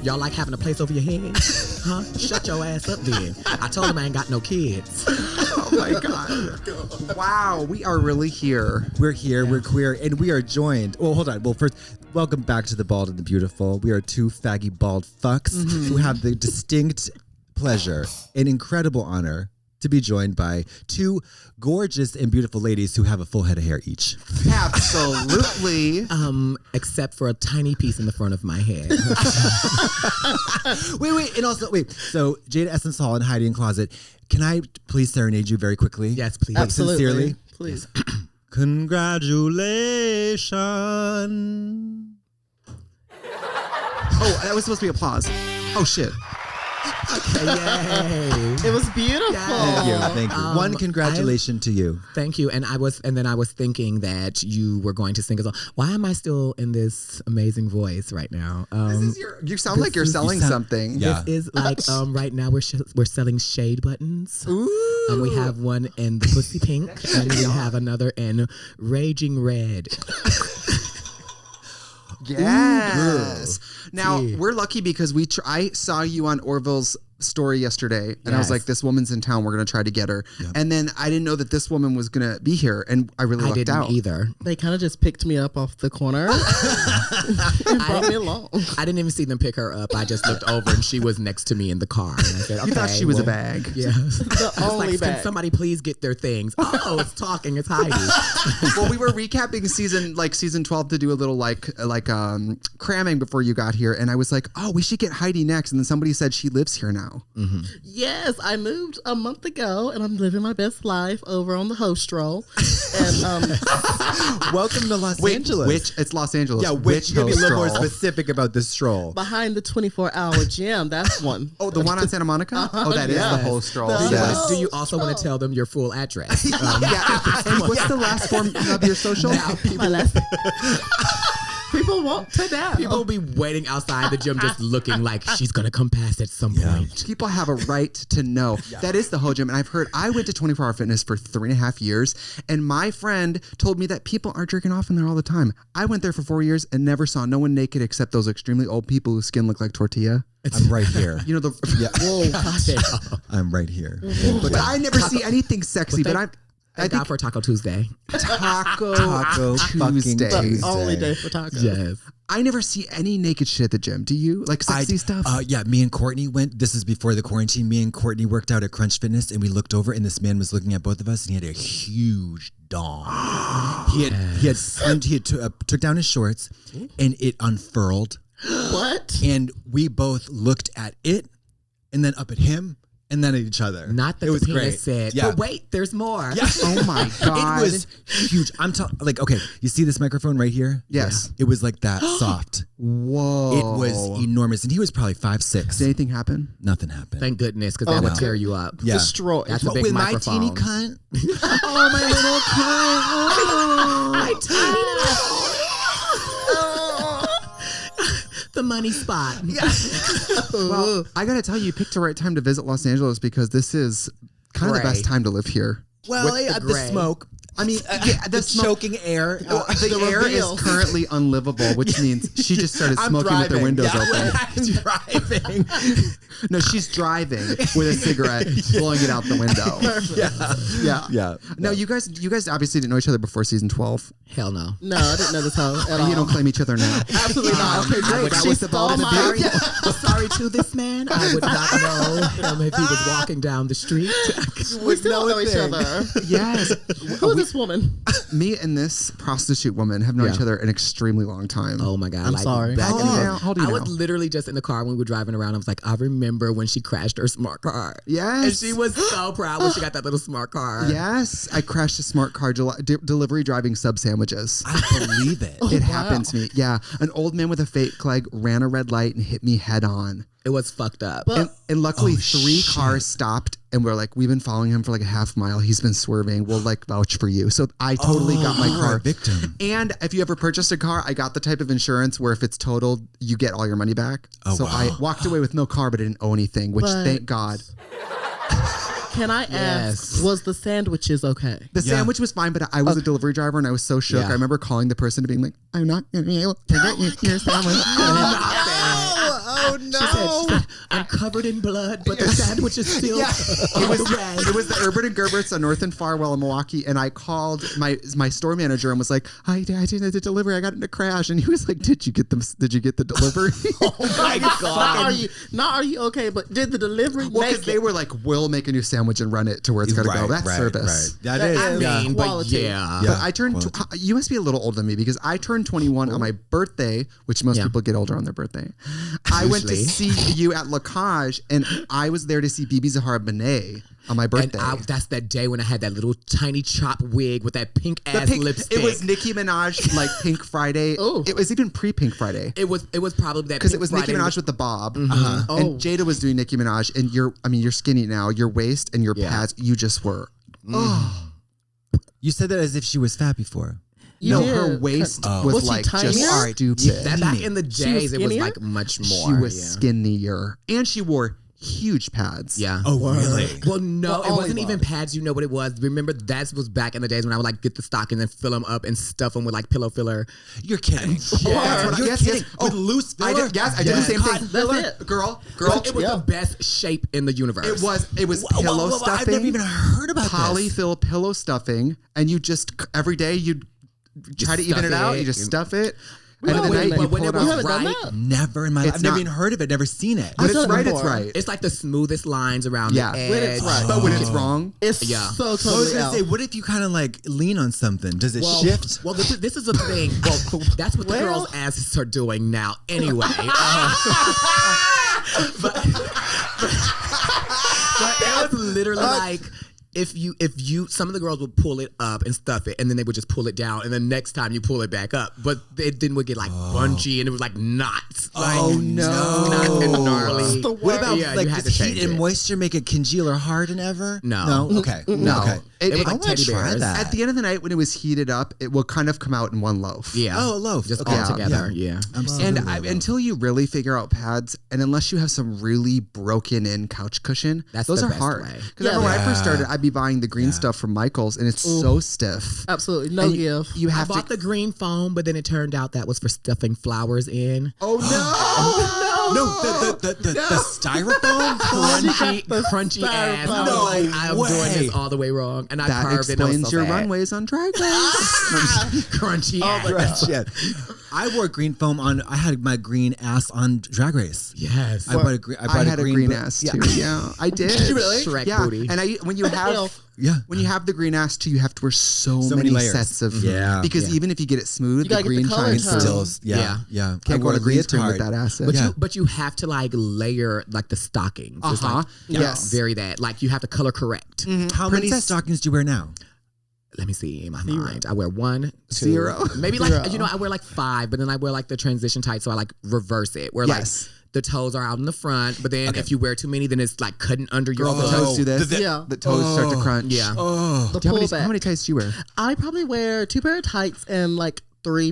Y'all like having a place over your head? Huh? Shut your ass up then. I told him I ain't got no kids. Oh my God. Wow, we are really here. We're here, we're queer, and we are joined. Well, hold on. Well, first, welcome back to The Bald and the Beautiful. We are two faggy bald fucks who have the distinct pleasure and incredible honor to be joined by two gorgeous and beautiful ladies who have a full head of hair each. Absolutely. Except for a tiny piece in the front of my head. Wait, and also, so Jaida Essence Hall and Heidi in Closet, can I please serenade you very quickly? Yes, please. Absolutely. Sincerely? Please. Congratulations. Oh, that was supposed to be applause. Oh, shit. Yay. It was beautiful. Thank you. One congratulations to you. Thank you. And then I was thinking that you were going to sing a song. Why am I still in this amazing voice right now? You sound like you're selling something. Yeah. This is like right now we're selling shade buttons. Ooh. We have one in the pussy pink, and we have another in raging red. Yes. Now, we're lucky because I saw you on Orville's story yesterday, and I was like, this woman's in town. We're going to try to get her. Yep. And then I didn't know that this woman was going to be here, and I really lucked out. I didn't either. They kind of just picked me up off the corner and brought me along. I didn't even see them pick her up. I just looked over, and she was next to me in the car. And I said, okay, you thought she was a bag. Yeah. The only bag. Can somebody please get their things? Oh, it's talking. It's Heidi. Well, we were recapping season 12 to do a little cramming before you got here, and I was like, oh, we should get Heidi next. And then somebody said she lives here now. Mm-hmm. Yes, I moved a month ago, and I'm living my best life over on the host roll. And welcome to Los Angeles. It's Los Angeles. Yeah, which you be a little more specific about this stroll. Behind the 24-hour gym, that's one. Oh, the one on Santa Monica? Oh, that is the host stroll. Do you also want to tell them your full address? And what's the last form of your social? People won't to that. People will be waiting outside the gym just looking like she's going to come past at some point. People have a right to know. Yeah. That is the whole gym. And I went to 24 Hour Fitness for 3.5 years. And my friend told me that people are jerking off in there all the time. I went there for 4 years and never saw no one naked except those extremely old people whose skin looked like tortilla. I'm right here. You know, Whoa. I'm right here. But I never see anything sexy. I think for Taco Tuesday. Taco Tuesday. The only day for tacos. Yes. I never see any naked shit at the gym. Do you? Like sexy stuff? Yeah, me and Courtney went. This is before the quarantine. Me and Courtney worked out at Crunch Fitness, and we looked over, and this man was looking at both of us, and he had a huge dong. He took down his shorts, and it unfurled. What? And we both looked at it, and then up at him. And then at each other. Not that it was the penis great. said, yeah. but wait, there's more. Yeah. Oh my God. It was huge. I'm okay, you see this microphone right here? Yes. Yeah. It was like that soft. Whoa. It was enormous. And he was probably 5'6". Did anything happen? Nothing happened. Thank goodness, because that would tear you up. Yeah. Destroy. That's a big with microphone. my teeny cunt. Oh, my little cunt. Oh. My tiny the money spot. Yeah. Well, I gotta tell you picked the right time to visit Los Angeles because this is kind of the best time to live here. Well, the smoke. I mean, the choking air. The air is currently unlivable, which means she just started smoking with her windows open. I'm driving. No, she's driving with a cigarette, blowing it out the window. Yeah. No, you guys obviously didn't know each other before season 12. Hell no. No, I didn't know this hoe at all. You don't claim each other now. Absolutely not. Okay, great. She stole my... Sorry to this man. I would not know him if he was walking down the street. We still know each other. Yes. Who is this woman? Me and this prostitute woman have known each other an extremely long time. Oh my God. I'm sorry. Back in the How old are you I now? was literally just in the car when we were driving around. I was like, I remember when she crashed her smart car. Yes. And she was so proud when she got that little smart car. Yes. I crashed a smart car delivery driving sub sandwiches. I believe it. It happened to me. Yeah. An old man with a fake leg ran a red light and hit me head on. It was fucked up. And luckily 3 cars stopped and we're like, we've been following him for like a half mile. He's been swerving. We'll like vouch for you. So I totally got my car. Victim. And if you ever purchased a car, I got the type of insurance where if it's totaled, you get all your money back. So I walked away with no car, but I didn't owe anything, which thank God. Can I ask, was the sandwiches okay? The sandwich was fine, but I was a delivery driver and I was so shook. I remember calling the person and being like, I'm not going to be able to get you your sandwich. Oh She said, I'm covered in blood, but the sandwich is still It was the Urban and Gerberts on North and Farwell in Milwaukee, and I called my store manager and was like, I did the delivery. I got in a crash, and he was like, Did you get the delivery? Oh my God! Not are you okay? But did the delivery? Well, because they were like, we'll make a new sandwich and run it to where it's got to go. That's service. Right. That is. I mean, but quality. yeah. But I turned. You must be a little older than me because I turned 21 on my birthday, which most people get older on their birthday. I went to see you at La Cage, and I was there to see Bibi Zahara Benet on my birthday. And that's that day when I had that little tiny chop wig with that pink ass lipstick. It was Nicki Minaj like Pink Friday. Oh. It was even pre-Pink Friday. It was probably that Because it was Friday Nicki Minaj with the bob, Mm-hmm. and Jaida was doing Nicki Minaj, and you're skinny now. Your waist and your pads, you just were. You said that as if she was fat before. Her waist was Was she like tinier? just stupid. That back in the days, it was skinnier? like much more. She was skinnier, and she wore huge pads. Yeah. Oh, really? Well, no, The it wasn't only even one. pads. You know what it was? Remember, that was back in the days when I would like get the stockings and fill them up and stuff them with like pillow filler. You're kidding. You're kidding. With loose I filler? did. Yes, I did the same thing. That's it. Girl. It was the best shape in the universe. It was pillow stuffing. I've never even heard about this. Polyfill pillow stuffing, and you just every day you'd try to even it out. You just stuff it. End of the night, you pull it was out. haven't done right, that? Never in my life. I've never even heard of it, never seen it. When it's done it right, it's before. right. it's like the smoothest lines around the edge. When it's right. But when it's wrong, It's Yeah. so I was totally gonna out. say, what if you kind of like lean on something? Does it shift? Well, this is the thing. Well, that's what the girls' asses are doing now. Anyway, but it was literally like if you some of the girls would pull it up and stuff it, and then they would just pull it down, and the next time you pull it back up, but it then would get like bunchy, and it was like knots. Like, knots and gnarly. What about Yeah, like you had does to heat change and it. moisture make it congeal or harden ever? No. No. Okay. No. Okay. It was was like I wanna teddy try bears. that. at the end of the night when it was heated up, it will kind of come out in one loaf. Yeah. Oh, a loaf. Just Okay. all together. Yeah. And until you really figure out pads, and unless you have some really broken in couch cushion, That's those the are best hard. way. Because when I first started, I'd be buying the green stuff from Michael's, and it's so stiff. Absolutely no And give. You I have bought to. the green foam, but then it turned out that was for stuffing flowers in. Oh no! No, the styrofoam. Crunchy ass. I was No like, I'm doing way. this all the way wrong, and I That carved it. and I was explains so your sad. runways on Drag Race. Crunchy ass. Shit. I wore green foam on. I had my green ass on Drag Race. Yes. I bought a green. I had a green bo- ass Yeah. too. Yeah, I did. Did you really? Shrek Yeah, booty. and when you have. Yeah. When you have the green ass too, you have to wear so many many layers. sets of Yeah. even if you get it smooth, You the gotta get green the color shines tone. still. Stills. Yeah. Yeah. Can't I go wore on a a green screen with leotard. that acid. But you have to like layer like the stockings. It's like, Yes. very that. Like you have to color correct. How many Princess- stockings do you wear now? Let me see in my mind. I wear 1, 2, 0. maybe like I wear like 5, but then I wear like the transition tight, so I like reverse it. Where Yes. like the toes are out in the front, but then if you wear too many, then it's like cutting under your The foot. toes do this. Yeah. The toes start to crunch. Yeah. Oh. The How pullback. many tights do you wear? I probably wear 2 pair of tights and like 3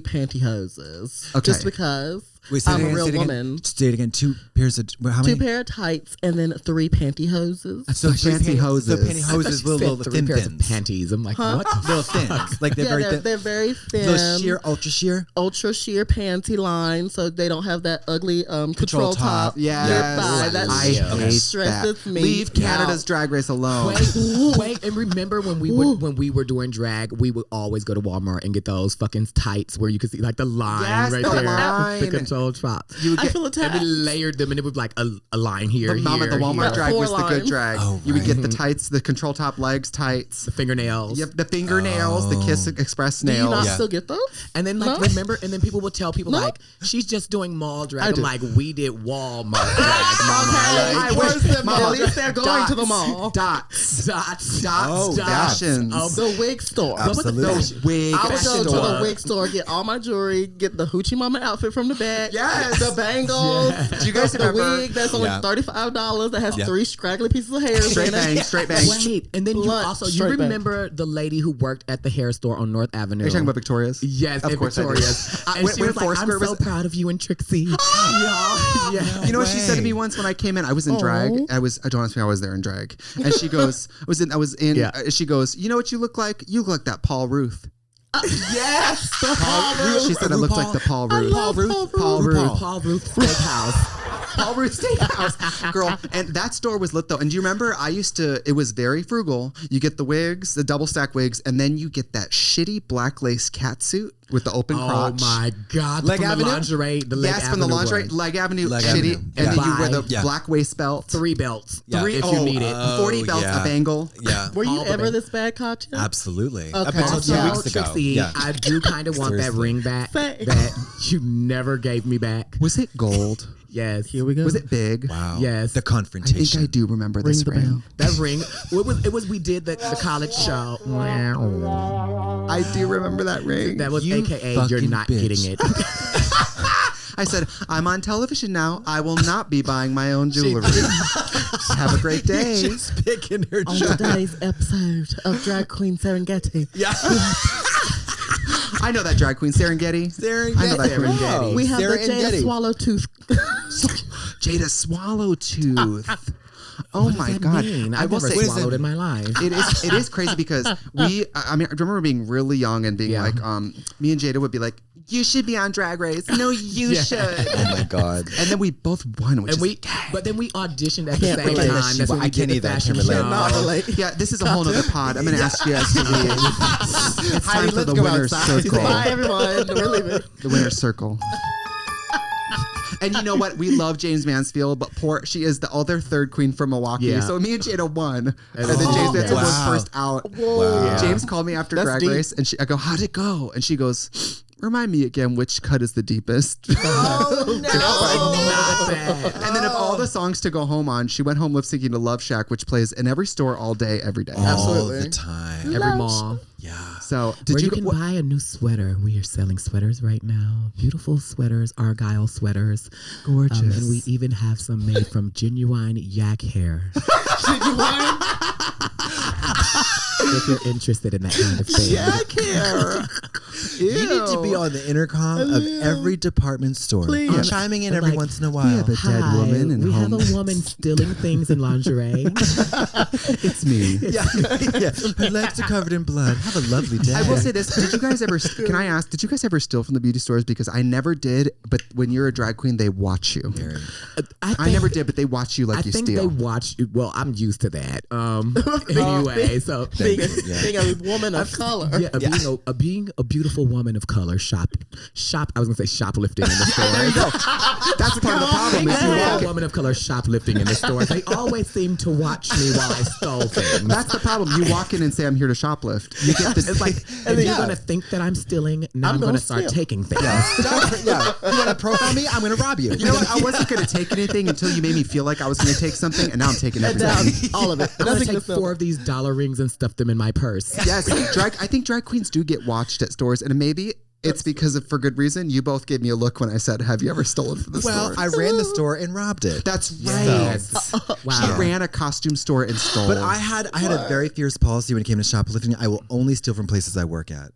pantyhoses. Okay. Just because Wait, say I'm it a again, real say it again. woman. Say it again. 2 pairs of how many? 2 pair of tights and then 3 pantyhoses. So pantyhoses. So I thought pantyhoses you with said little 3 thin pairs fins. of panties. I'm like, what? Little thins. Like they're Yeah, very they're, thin. they're very thin. Little sheer, ultra sheer. Ultra sheer panty line, so they don't have that ugly control top. top. Yes. Thigh. That I Yeah. hate stresses that. me Leave Canada's out. Drag Race alone. Wait, and remember when we were doing drag, we would always go to Walmart and get those fucking tights where you could see like the line Yes, right the there, line. the control top. You would I get feel And we attacked. layered them, and it would be like a line here, the mama, here, the Walmart here. drag 4 was the good lines. drag. Oh, you would get the right. tights, the control top legs tights. the fingernails. Yep, the fingernails, the Kiss Express Do you nails. not Yeah. still get those? And then like No? remember, and then people would tell people No? like she's just doing mall drag. I I'm do. like, we did Walmart drag, mama. Okay, Like, I wish, Mama, at least they're going to the dots, mall. Dots. dots, Oh, dots. fashions. The wig store. Absolutely. Those wig I would go to the store. wig store, get all my jewelry, get the Hoochie Mama outfit from the back. Yes. The bangles. Do you guys the remember? wig that's only Yeah. $35 that has Yeah. 3 scraggly pieces of hair. Straight in it. bangs, straight bangs. Wait, and then you Blunt, also you straight back. remember the lady who worked at the hair store on North Avenue? Are you talking about Victoria's? Yes, Of in course I do. Victoria's. And When- she when was like, Foursquare I'm so was- proud of you and Trixie. Yeah. You know what she said to me once when I came in? I was in drag. Aw. Don't ask me how I was there in drag. And she goes, she goes, you know what you look like? You look like that Paul Ruth. Yes. The Paul Ruth. She said I looked like the Paul Ruth. love Paul Ruth. Paul Ruth. Paul Ruth Steakhouse. Paul Ruth Steakhouse, girl. And that store was lit though. And do you remember? It was very frugal. You get the wigs, the double stack wigs, and then you get that shitty black lace catsuit with the open crotch. Oh my God! Leg from Avenue? the lingerie, the Leg Yes, from the Avenue lingerie, one. Leg Avenue, Leg shitty, Avenue. and then you wear the Yeah. black waist belt. 3 belts, Yeah. if you need it. 40 belts, a bangle. Yeah. Were you All the ever best. this bad, Katya? Absolutely. Okay. Up until Also, 2 weeks ago. Trixie, Yeah. I do kind of want that Seriously. ring back Say- that you never gave me back. Was it gold? Yes. Here we go. Was it big? Wow. Yes. The I think confrontation. I do remember this the ring. That ring. It was. We did the college show. I do remember that ring. That was You AKA. You're fucking not bitch. getting it. I said, I'm on television now. I will not be buying my own jewelry. Have a great day. Just picking her On job. today's episode of Drag Queen Serengeti, Yeah. I know that drag queen, Serengeti. Serengeti. I know that queen. Wow. we have the Serengeti. Jaida Swallowtooth. Jada Swallowtooth. Oh my God. I will never say swallowed in my life. it is crazy because I remember being really young and being like, me and Jada would be like, you should be on Drag Race. No, you should. Oh my God. And then we both won, which And is but then we auditioned at the Can't same relate. time. That's when I we can't did the either. I fashion can't relate. show. Not relate. yeah, this is a whole nother pod. I'm going to ask you guys to leave. It's time Heidi, for let's the go winner's outside. circle. Bye, everyone. We're leaving. The winner's circle. And you know what? We love James Mansfield, but she is the other third queen from Milwaukee. Yeah. So me and Jada won. And then Oh, James Mansfield was wow. first out. Whoa. Yeah. James called me after That's Drag deep. Race, and I go, how'd it go? And she goes, remind me again which cut is the deepest. Oh, Not bad. And then of all the songs to go home on, she went home lip syncing to Love Shack, which plays in every store all day, every day. All Absolutely. the time. Every mall. Yeah. So Where did you you can what- buy a new sweater. We are selling sweaters right now. Beautiful sweaters, Argyle sweaters. Gorgeous. And we even have some made from genuine yak hair. If you're interested in that kind of thing. You need to be on the intercom of every department store. Please. I'm chiming in every Like, once in a we while. have a dead Hi, woman in we have home. a woman stealing things in lingerie. It's me. yeah. Her legs are covered in blood. Have a lovely day. I will say this. Did you guys ever, can I ask, did you guys ever steal from the beauty stores? Because I never did, but when you're a drag queen, they watch you. I never did, but they watch you like I you think steal. they watch. Well, I'm used to that. Anyway, so Being a woman of color. yeah, being a beautiful woman of color, shop. I was gonna say shoplifting in the store. That's part of the problem. Being Is you a walk woman of color shoplifting in the stores. They always seem to watch me while I stole things. That's the problem. You walk in and say, I'm here to shoplift. You get this. It's like, if you're gonna think that I'm stealing, now I'm gonna gonna start steal. taking things. Yeah. You want to profile me? I'm going to rob you. You know what? I wasn't going to take anything until you made me feel like I was going to take something, and now I'm taking And everything. down all of it. I'm gonna Nothing take to 4 of these dollar rings and stuff them in my purse. Yes, I think drag queens do get watched at stores, and maybe it's because of for good reason. You both gave me a look when I said, "Have you ever stolen from the Well, store?" I ran the store and robbed it. That's right. Yes. Wow. She ran a costume store and stole. But I had a very fierce policy when it came to shoplifting. I will only steal from places I work at.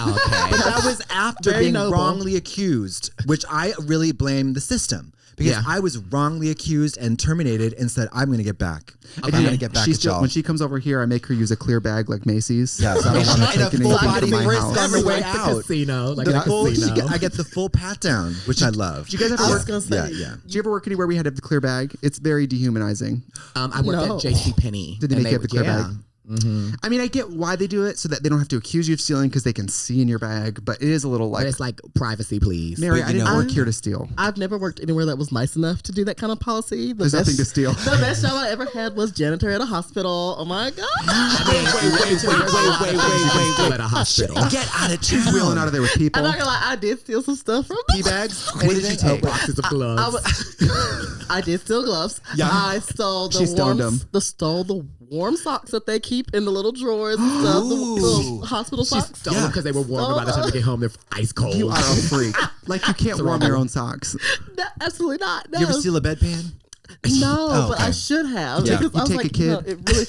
Okay. But that was after Very being noble. wrongly accused, which I really blame the system. Because Yeah. I was wrongly accused and terminated and said, I'm going to get back. I'm And going to get back she at still, y'all. when she comes over here, I make her use a clear bag like Macy's. Yes, I don't want her and a taking full anything body from my frisk house. on the way Like the out. casino. Like The a full- casino. I get the full pat down, which I love. Do you guys ever I work? was going to say. Yeah. Do you ever work anywhere where we had to have the clear bag? It's very dehumanizing. I worked No. at JCPenney. Did they and make you have the clear yeah. bag? I mean, I get why they do it so that they don't have to accuse you of stealing because they can see in your bag, but it is a little But like, it's like privacy, please. Mary, But I you didn't know- work here to steal. I've never worked anywhere that was nice enough to do that kind of policy. There's nothing to steal. The best job I ever had was janitor at a hospital. Oh my God. Wait. At a hospital. Get out of She's wheeling out of there with people. I'm not gonna lie, I did steal some stuff from Pee bags. What did you take? Boxes of gloves. I did steal gloves. Yeah. I stole the She stoned warm, them. stole the warm socks that they keep in the little drawers and stuff. The hospital socks. Stole because they were warm. By the time they get home, they're ice cold. You are a freak. Like you can't warm your own socks. No, absolutely not. No. You ever steal a bedpan? No, Oh, but okay. I should have. Yeah. Because You I was take like, a kid. no, it really.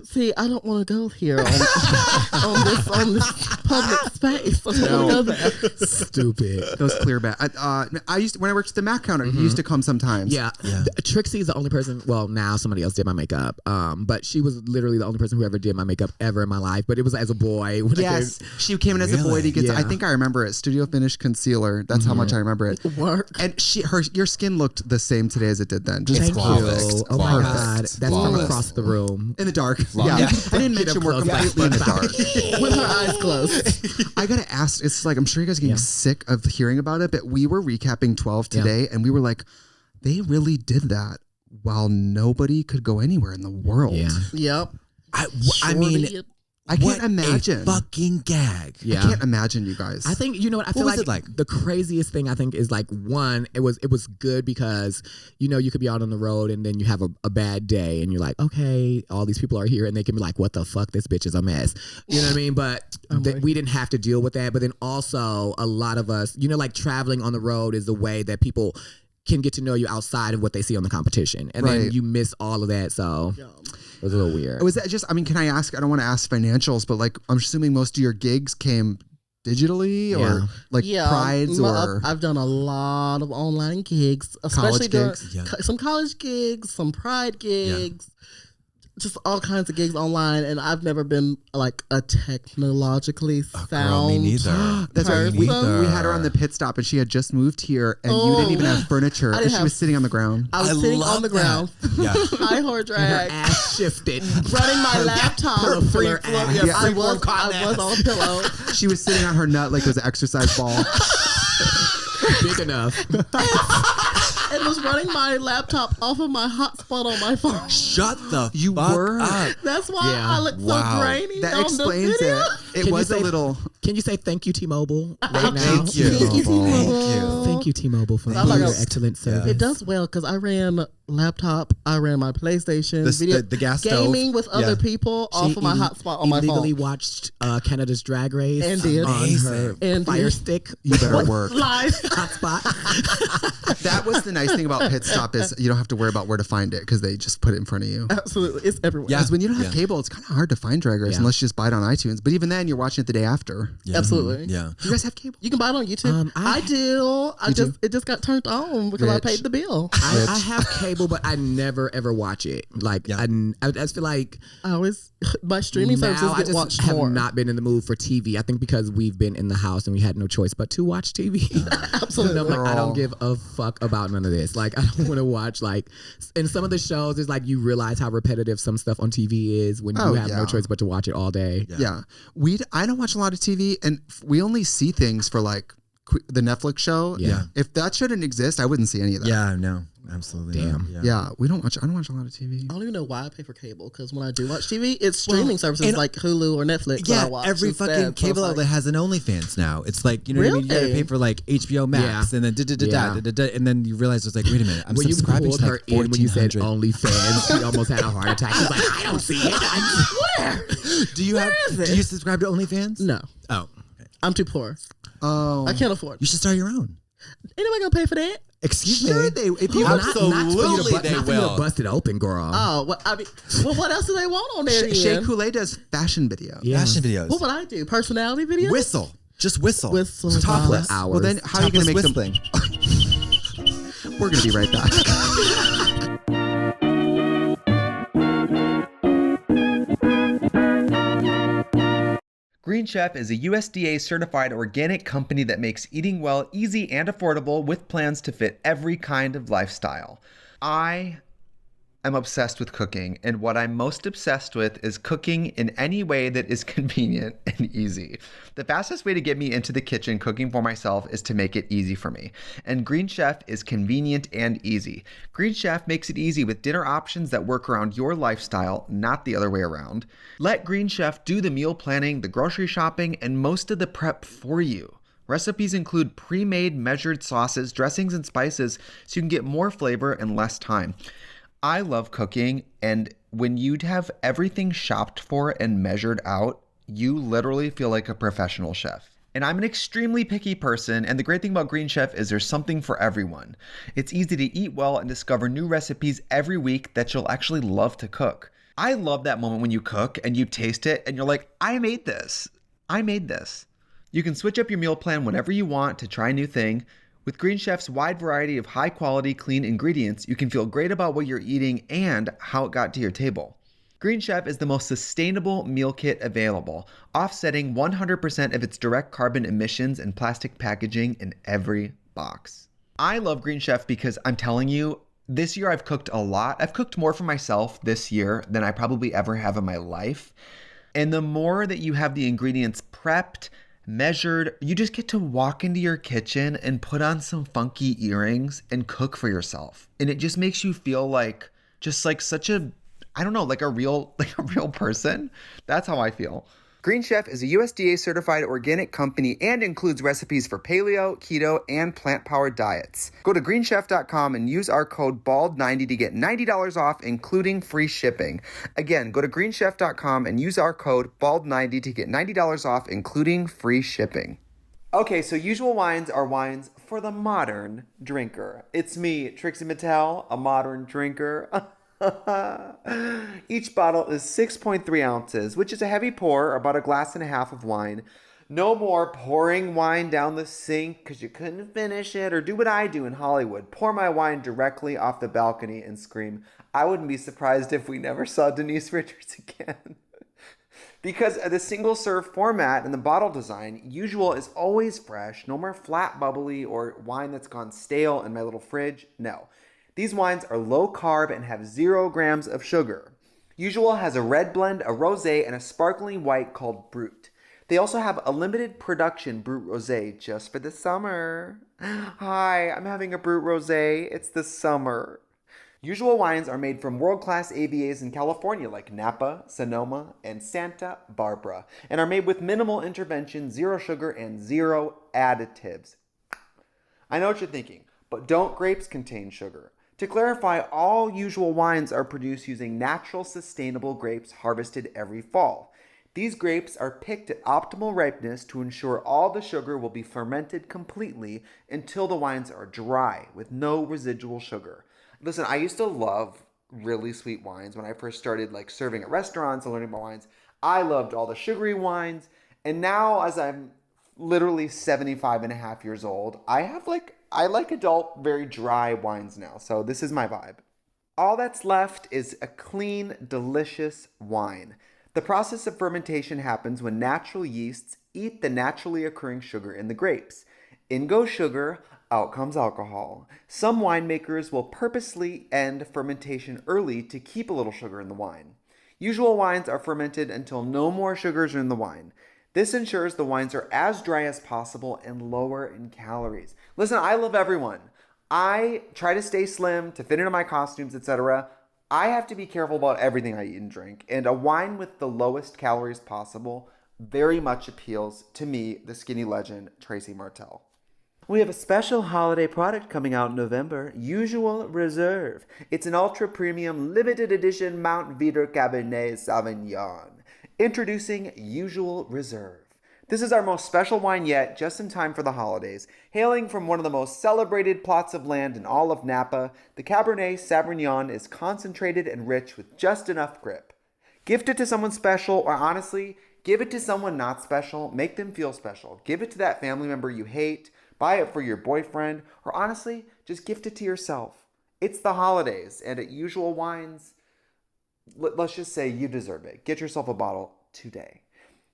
See, I don't want to go here on this public space. I don't want to go there. Stupid. Those clear back. I used to, when I worked at the Mac counter. He used to come sometimes. Yeah. Trixie is the only person. Well, now somebody else did my makeup. But she was literally the only person who ever did my makeup ever in my life. But it was as a boy. Yes, she came in as a boy to get. I think I remember it. Studio Finish Concealer. That's how much I remember it. Work. And your skin looked the same today as it did then. Just Thank flawless. you. Oh my Flawless. God. That's from Flawless. across the room. in the dark. Yeah. Yeah. I didn't Get mention up we're close, completely in the dark. With her eyes closed. I gotta ask. It's like I'm sure you guys are getting sick of hearing about it, but we were recapping 12 today, and we were like, they really did that while nobody could go anywhere in the world. Yeah. Yep. I mean, I can't imagine. A fucking gag. I can't imagine, you guys. I think, you know what, I feel was like, it like? The craziest thing I think is like, one, it was good because, you know, you could be out on the road and then you have a bad day and you're like, okay, all these people are here and they can be like, what the fuck, this bitch is a mess. You know what I mean? But we didn't have to deal with that. But then also a lot of us, you know, like traveling on the road is the way that people can get to know you outside of what they see on the competition. And then you miss all of that. So it was a little weird. Was that just, I mean, can I ask, I don't want to ask financials, but like, I'm assuming most of your gigs came digitally or like prides or... I've done a lot of online gigs, especially some college gigs, some pride gigs, just all kinds of gigs online, and I've never been like a technologically sound me neither. That's right. We neither. had her on the pit stop and she had just moved here and you didn't even have furniture and she was sitting on the ground. I was sitting on the ground. Yeah. High horse drag. Her ass shifted. Running my laptop. Fuller ass. Yes, I was on a pillow. She was sitting on her nut like it was an exercise ball. Big enough. And was running my laptop off of my hotspot on my phone. Shut the You fuck were? up. That's why I look so grainy. That on explains the video. it. It was a little... Can you say thank you, T-Mobile, right now? Thank you. Thank you, T-Mobile. Thank you, T-Mobile, for I'm like your a- excellent service. It does well because I ran laptop, I ran my PlayStation, The gas stove. gaming with other people off of my hotspot on my illegally phone. watched Canada's Drag Race And did. on her And Fire did. Stick. You better work. Live. Hotspot. That was the nice thing about Pit Stop is you don't have to worry about where to find it because they just put it in front of you. Absolutely. It's everywhere. Yeah. Because when you don't have cable, it's kind of hard to find Drag Race unless you just buy it on iTunes. But even then, you're watching it the day after. Yeah. Absolutely. Yeah. Do you guys have cable? You can buy it on YouTube. I do. It just got turned on because I Rich. paid the bill. I have cable, but I never ever watch it. Like I just feel like I always my streaming services now I get just watched have more. not been in the mood for TV. I think because we've been in the house and we had no choice but to watch TV. Absolutely. And I'm like, I don't give a fuck about none of this. Like, I don't want to watch, like, in some of the shows, it's like you realize how repetitive some stuff on TV is when you have no choice but to watch it all day. Yeah. I don't watch a lot of TV, and we only see things for like the Netflix show. Yeah. If that shouldn't exist, I wouldn't see any of that. Yeah, no, absolutely. Damn. No. Yeah. I don't watch a lot of TV. I don't even know why I pay for cable because when I do watch TV, it's streaming services like Hulu or Netflix that I Yeah, watch every instead. fucking So it's cable like- outlet has an OnlyFans now. It's like, you know what I mean? You gotta Really? pay for like HBO Max and then and then you realize it's like, wait a minute, I'm When you subscribing pulled to her like in when you said 1400. OnlyFans, she almost had a heart attack. She's like, I don't see it. Where? Do you subscribe to OnlyFans? No, Oh, I'm too poor. Oh. I can't afford. you should start your own. Anybody gonna pay for that? Excuse Sure, me. if you Not for you to, they not for you to will. bust it open, girl. Oh, well, I mean, well, what else do they want on there? Shea then? Coulee does fashion videos. Yeah. Fashion videos. What would I do? Personality videos? Whistle. Just whistle. Whistle. Topless. Hours. Well, then how are you going to make whistling. them? We're going to be right back. Green Chef is a USDA certified organic company that makes eating well easy and affordable with plans to fit every kind of lifestyle. I am obsessed with cooking, and what I'm most obsessed with is cooking in any way that is convenient and easy. The fastest way to get me into the kitchen cooking for myself is to make it easy for me. And Green Chef is convenient and easy. Green Chef makes it easy with dinner options that work around your lifestyle, not the other way around. Let Green Chef do the meal planning, the grocery shopping, and most of the prep for you. Recipes include pre-made measured sauces, dressings, and spices so you can get more flavor in less time. I love cooking, and when you have everything shopped for and measured out, you literally feel like a professional chef. And I'm an extremely picky person, and the great thing about Green Chef is there's something for everyone. It's easy to eat well and discover new recipes every week that you'll actually love to cook. I love that moment when you cook and you taste it and you're like, I made this. I made this. You can switch up your meal plan whenever you want to try a new thing. With Green Chef's wide variety of high-quality, clean ingredients, you can feel great about what you're eating and how it got to your table. Green Chef is the most sustainable meal kit available, offsetting 100% of its direct carbon emissions and plastic packaging in every box. I love Green Chef because I'm telling you, this year I've cooked a lot. I've cooked more for myself this year than I probably ever have in my life. And the more that you have the ingredients prepped, measured, you just get to walk into your kitchen and put on some funky earrings and cook for yourself. And it just makes you feel like just like such a, I don't know, like a real person. That's how I feel. Green Chef is a USDA certified organic company and includes recipes for paleo, keto, and plant-powered diets. Go to greenchef.com and use our code BALD90 to get $90 off, including free shipping. Again, go to greenchef.com and use our code BALD90 to get $90 off, including free shipping. Okay, so usual wines are wines for the modern drinker. It's me, Trixie Mattel, a modern drinker. Each bottle is 6.3 ounces, which is a heavy pour, about 1.5 glasses of wine. No more pouring wine down the sink because you couldn't finish it, or do what I do in Hollywood, pour my wine directly off the balcony and scream. I wouldn't be surprised if we never saw Denise Richards again. Because of the single serve format and the bottle design, usual is always fresh, no more flat bubbly or wine that's gone stale in my little fridge. No. These wines are low carb and have 0 grams of sugar. Usual has a red blend, a rosé, and a sparkling white called Brut. They also have a limited production Brut Rosé just for the summer. Hi, I'm having a Brut Rosé. It's the summer. Usual wines are made from world-class AVAs in California like Napa, Sonoma, and Santa Barbara, and are made with minimal intervention, 0 sugar, and 0 additives. I know what you're thinking, but don't grapes contain sugar? To clarify, all usual wines are produced using natural, sustainable grapes harvested every fall. These grapes are picked at optimal ripeness to ensure all the sugar will be fermented completely until the wines are dry with no residual sugar. Listen, I used to love really sweet wines when I first started serving at restaurants and learning about wines. I loved all the sugary wines, and now as I'm literally 75 and a half years old, I like adult, very dry wines now. So this is my vibe. All that's left is a clean, delicious wine. The process of fermentation happens when natural yeasts eat the naturally occurring sugar in the grapes. In goes sugar, out comes alcohol. Some winemakers will purposely end fermentation early to keep a little sugar in the wine. Usual wines are fermented until no more sugars are in the wine. This ensures the wines are as dry as possible and lower in calories. Listen, I love everyone. I try to stay slim to fit into my costumes, etc. I have to be careful about everything I eat and drink, and a wine with the lowest calories possible very much appeals to me, the skinny legend, Tracy Martell. We have a special holiday product coming out in November, Usual Reserve. It's an ultra-premium, limited edition Mount Veeder Cabernet Sauvignon. Introducing Usual Reserve. This is our most special wine yet, just in time for the holidays. Hailing from one of the most celebrated plots of land in all of Napa, the Cabernet Sauvignon is concentrated and rich with just enough grip. Gift it to someone special, or honestly, give it to someone not special. Make them feel special. Give it to that family member you hate. Buy it for your boyfriend, or honestly, just gift it to yourself. It's the holidays, and at Usual Wines, let's just say you deserve it. Get yourself a bottle today.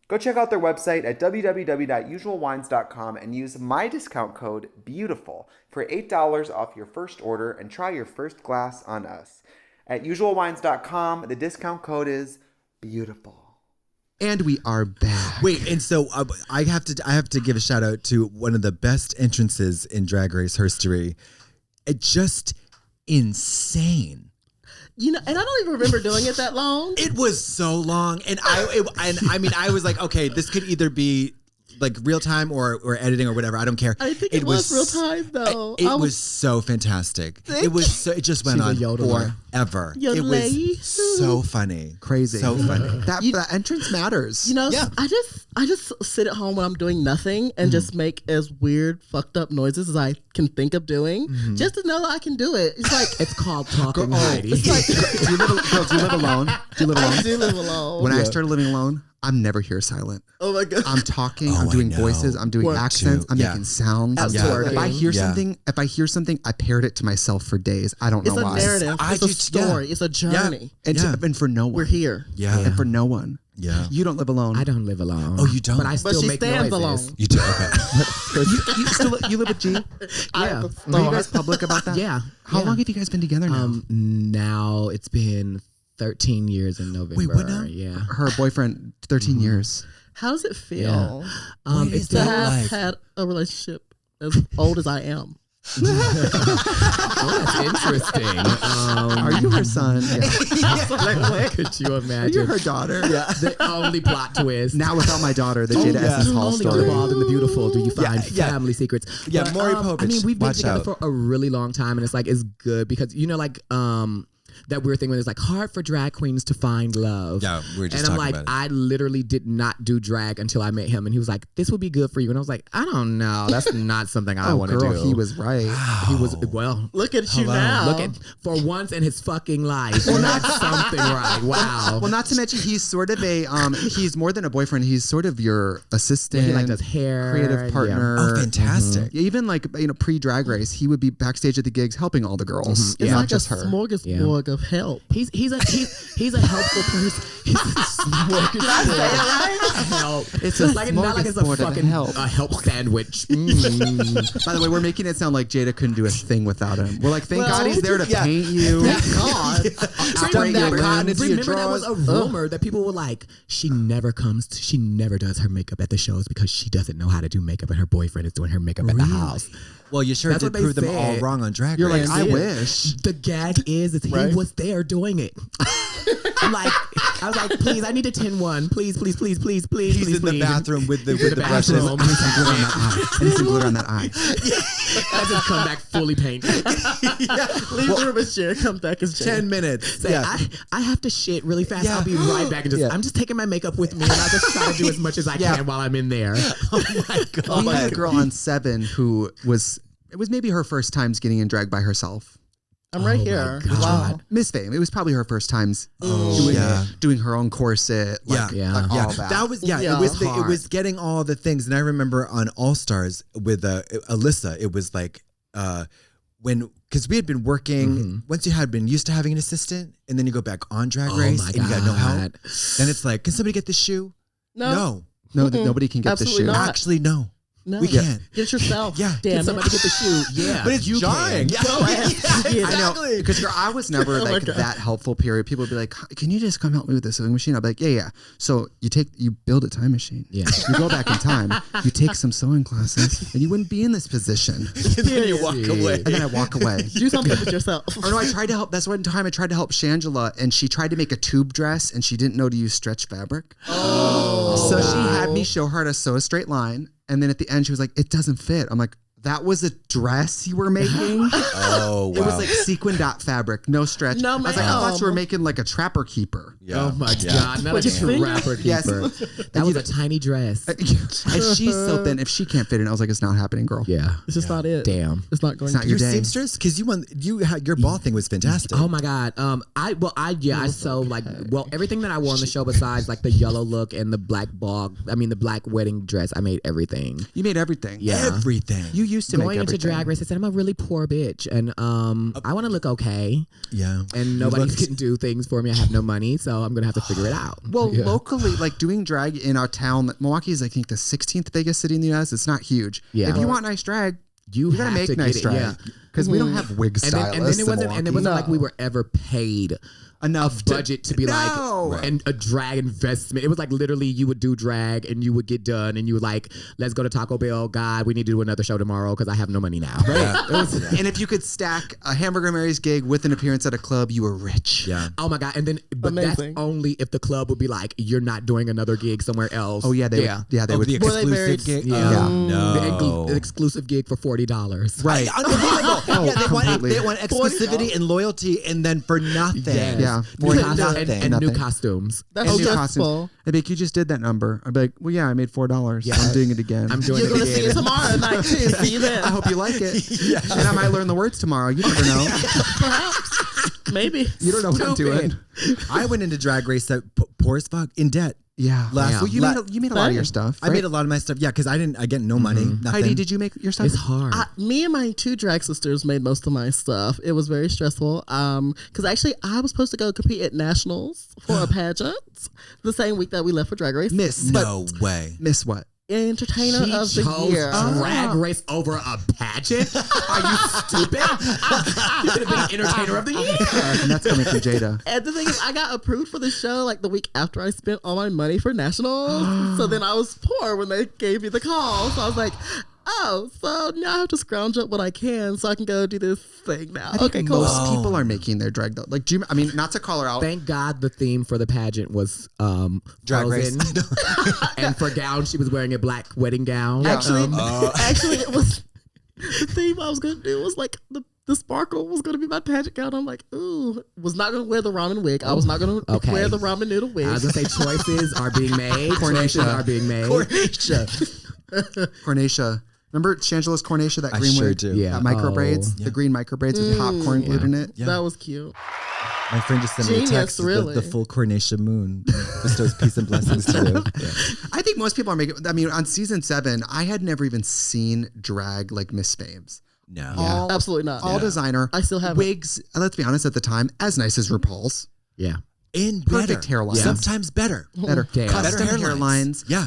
Go check out their website at www.usualwines.com and use my discount code BEAUTIFUL for $8 off your first order and try your first glass on us. At usualwines.com, the discount code is BEAUTIFUL. And we are back. Wait, and so I have to give a shout out to one of the best entrances in Drag Race history. It just insane. You know, and I don't even remember doing it that long. It was so long, and I mean, I was like, okay, this could either be like real time or editing or whatever. I don't care. I think it was real time though. It was so fantastic. It just went on forever. It was so funny. Crazy. So funny. That entrance matters. You know, I just sit at home when I'm doing nothing and just make as weird, fucked up noises as I can think of doing, just to know that I can do it. It's like it's called talking, Heidi. It's like, do you live alone? I do live alone. When I started living alone, I'm never here silent. Oh my god! I'm talking. I'm doing voices. I'm doing accents. I'm making sounds. Absolutely. If I hear something, I parrot it to myself for days. I don't know why. It's a narrative. It's a story. It's a journey. And for no one. We're here. Yeah. And for no one. Yeah. You don't live alone. I don't live alone. Oh, you don't? But I still she make stands noises. alone. You do? Okay. you live with G? Yeah. Are you guys public about that? Yeah. How long have you guys been together now? Now it's been 13 years in November. Wait, what now? Yeah. Her boyfriend, 13 years. How does it feel? It's to have like? had a relationship as old as I am. Oh, that's interesting. Are you her son? Yeah. Could you Are imagine? you her daughter? Yeah. The only plot twist. Now without my daughter, the Jaida Essence Hall Only story. the Wild and the Beautiful do you find Yeah. family secrets. Yeah, But, Maury I Povich, mean, we've been watch together out. for a really long time, and it's like it's good because you know, like that weird thing when it's like hard for drag queens to find love. Yeah, we were just and I'm talking like, about it. I literally did not do drag until I met him, and he was like, "This would be good for you," and I was like, "I don't know, that's not something I want to do." He was right. He was well. Look at you now. Look at for once in his fucking life, he had something right. Wow. Well, not to mention he's sort of a he's more than a boyfriend. He's sort of your assistant. He like does hair, creative partner. Oh, fantastic. Even like pre Drag Race, he would be backstage at the gigs helping all the girls. It's not like just a her. smorgasbord of help. He's a helpful person. He's a smorgasbord. Help. It's a like not like it's a smorgasbord of fucking help. help sandwich. By the way, we're making it sound like Jada couldn't do a thing without him. We're like, thank God he's there to paint you. God. Straighten your limbs. Remember that was a rumor that people were like, she never does her makeup at the shows because she doesn't know how to do makeup, and her boyfriend is doing her makeup at the house. Well, you sure That's did what they prove them all said. wrong on Drag You're Race. like, I wish. The gag is he was there doing it. I'm like, I was like, please, I need a 10-1. Please. He's in the bathroom with the brushes. bathroom. And some glitter on that eye. And some glitter on that eye. I just come back fully painted. Leave the room and share. Come back as 10 minutes. Say, I have to shit really fast. Yeah. I'll be right back. And just, Yeah. I'm just taking my makeup with me, and I'll just try to do as much as I can while I'm in there. Oh my God. We had a girl on 7 who it was maybe her first times getting in drag by herself. I'm right here. God. Wow. Miss Fame. It was probably her first times doing her own corset. Like, Yeah. like Yeah, all that. that was Yeah. It was Hard. it was getting all the things, and I remember on All Stars with Alyssa, it was like because we had been working. Once you had been used to having an assistant, and then you go back on Drag Race, and you got no help. Then it's like, can somebody get this shoe? No. No, nobody can get Absolutely the shoe. not. Actually, no. No. We can't. Get it yourself. Yeah. Damn Somebody it. get the shoe. Yeah. But it's jarring. Yeah. Go ahead. I know, because I was never Oh my like God. that helpful. Period. People would be like, "Can you just come help me with the sewing machine?" I'd be like, "Yeah." So you build a time machine. Yeah. You go back in time. You take some sewing classes, and you wouldn't be in this position. And then you walk away. And then I walk away. Do something with yourself. Or no, I tried to help. That's one time I tried to help Shangela, and she tried to make a tube dress, and she didn't know to use stretch fabric. Oh. So she had me show her how to sew a straight line, and then at the end she was like, "It doesn't fit." I'm like, "That was a dress you were making?" Oh, wow. It was like sequin dot fabric, no stretch. No, I was like, I thought you were ma'am. making like a trapper keeper. Yeah. Oh my Yeah. God. Not like a Finger? rapper keeper. Yes. That was a tiny dress. And she's so thin. If she can't fit in, I was like, it's not happening, girl. Yeah. It's just not it. Damn. It's not going It's not to. your Your day. seamstress, because your ball thing was fantastic. Oh my God. I sewed like everything that I wore on the show besides like the yellow look and the black the black wedding dress. I made everything. You made everything. Yeah. Everything. You used to Going make into everything. Drag Race, I said I'm a really poor bitch, and I want to look okay, Yeah. and nobody can do things for me. I have no money, so I'm gonna have to figure it out. Well, locally, like doing drag in our town, Milwaukee is I think the 16th biggest city in the U.S. It's not huge. Yeah. If you want nice drag, You gotta have make to nice get it, drag. yeah. Because we don't have wig And stylists. then it wasn't like we were ever paid enough budget to be like and a drag investment. It was like literally you would do drag and you would get done and you would like, let's go to Taco Bell. God, we need to do another show tomorrow because I have no money now. And if you could stack a Hamburger Mary's gig with an appearance at a club, you were rich. Yeah. Oh my God. And then, but Amazing. that's only if the club would be like, you're not doing another gig somewhere else. Oh yeah, they would. The exclusive gig. The exclusive gig for $40. Right. Unbelievable. Yeah, completely. they want exclusivity and loyalty, and then for nothing. Yes. Yeah. For New costumes nothing. and new Nothing. costumes. That's And new stressful. costumes. I'd be like, you just did that number. I'd be like, well, yeah, I made $4. Yeah. I'm doing it again. I'm doing You're it going to see again. it tomorrow night too. See you then. I hope you like it. And I might learn the words tomorrow. You never know. Perhaps. Maybe. You don't know what I'm doing. I went into Drag Race that poor as fuck in debt. Yeah. Last- Well, you made a lot of your stuff. I Right? made a lot of my stuff. Yeah, because I get no money. Nothing. Heidi, did you make your stuff? It's hard. Me and my 2 drag sisters made most of my stuff. It was very stressful. Because actually, I was supposed to go compete at nationals for a pageant the same week that we left for Drag Race. No way. Miss what? Entertainer She of the chose year. Drag Race over a pageant? Are you stupid? You could have been Entertainer of the Year. And that's coming from Jaida. And the thing is, I got approved for the show like the week after I spent all my money for nationals. So then I was poor when they gave me the call. So I was like, oh, so now I have to scrounge up what I can so I can go do this thing now. I think Okay, cool. most people are making their drag though. Like, I mean, not to call her out. Thank God the theme for the pageant was Drag Race. Frozen. And for gown, she was wearing a black wedding gown. Actually, it was the theme I was going to do was like the sparkle was going to be my pageant gown. I'm like, ooh, was not going to wear the ramen wig. I was not going to wear the ramen noodle wig. I was going to say choices are being made. Choices are being made. Cornatia. Remember Shangela's Cornatia, that I green sure wig? do. Yeah. That micro braids, the green micro braids with popcorn glued in it. Yeah. That was cute. My friend just sent me a Genius, text. really. The full Cornation Moon bestows peace and blessings to you. Yeah. I think most people are making. I mean, on season 7, I had never even seen drag like Miss Fames. No. Absolutely not. All designer. I still have wigs. Let's be honest, at the time, as nice as RuPaul's. Yeah. In Perfect better. hairlines. Sometimes better. Better. Yeah. Custom Better hairlines. Yeah.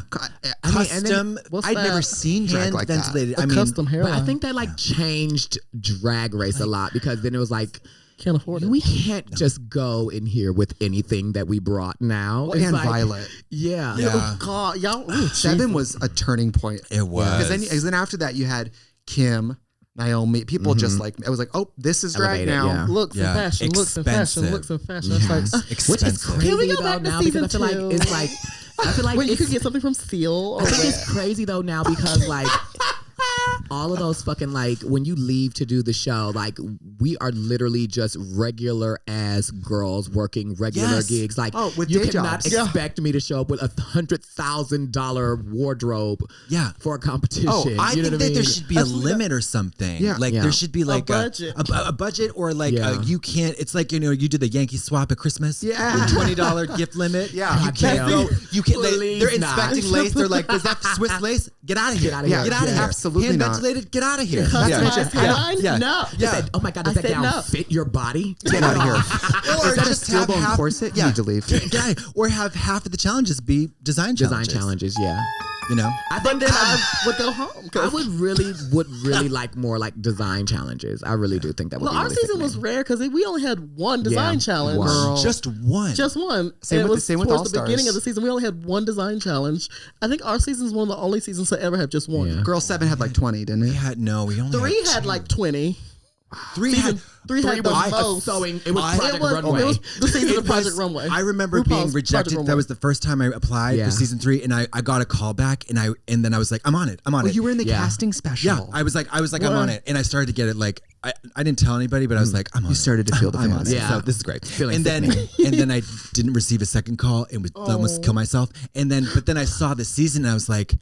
Custom. What's I'd never that? seen drag hand like that. ventilated. A I mean, custom But hairline. I think that like changed Drag Race a lot because then it was like, Can't afford it. we can't just go in here with anything that we brought now. Well, It's and like, Violet. Yeah. Oh, God, y'all. Ooh, 7 was a turning point. It was. Because then after that, you had Kim, Naomi. People just like, I was like, oh, this is drag Elevated, now. yeah. looks and Yeah. fashion, looks and fashion, Expensive. looks and fashion. It's like, Which is Expensive. crazy Can we go though back to now because I feel season like it's like I feel like when you it's, could get something from Seal or I think it's crazy though now because like all of those fucking like when you leave to do the show, like we are literally just regular ass girls working regular Yes. gigs. Like with you day cannot jobs. expect me to show up with $100,000 wardrobe Yeah. for a competition. Oh, I you know think what that I mean? there should be a limit or something. Yeah. Like Yeah. there should be like budget. a budget or like Yeah. you can't. It's like you do the Yankee swap at Christmas. Yeah. The $20 gift limit. Yeah. You can't God go. damn. You can't. Please They're not. inspecting lace. They're like, is that Swiss lace? Get out of here. outta here. Get out of Yeah. here. Absolutely Hand not. ventilated. Get out of here. customized hairline? Yeah. No. They said, oh my God, does I that said gown no. fit your body? Get out of here. Or Is that a just steel have bone half- corset? Yeah. You need to leave. Yeah. Or have half of the challenges be design Design challenges. challenges, yeah. You know. I But think then I would go home. I 'cause- would really like more like design challenges. I really do think that would Well, be our really season was sickening. rare because we only had one design challenge. one. Girl. Just one. Just one. Same And with- it was same with towards the All-Stars. beginning of the season. We only had one design challenge. I think our season is one of the only seasons to ever have just one. Yeah. Girl 7 had like 20, didn't it? we only 3 had two. like 20. Three had. Three had the most. Sewing. It was I- Project It was, Runway. it was the season It of Project was- Runway. I remember RuPaul's being Project rejected. Runway. That was the first time I applied Yeah. for season 3, and I got a call back, and then I was like, I'm on it. I'm on Well, it. you were in the Yeah. casting special. Yeah, I was like, I'm on it, and I started to get it. Like, I didn't tell anybody, but I was like, I'm on You it. started to feel the I'm on feelings. it. Yeah. So this is great. Feeling and then I didn't receive a second call and was almost kill myself. But then I saw the season, and I was like,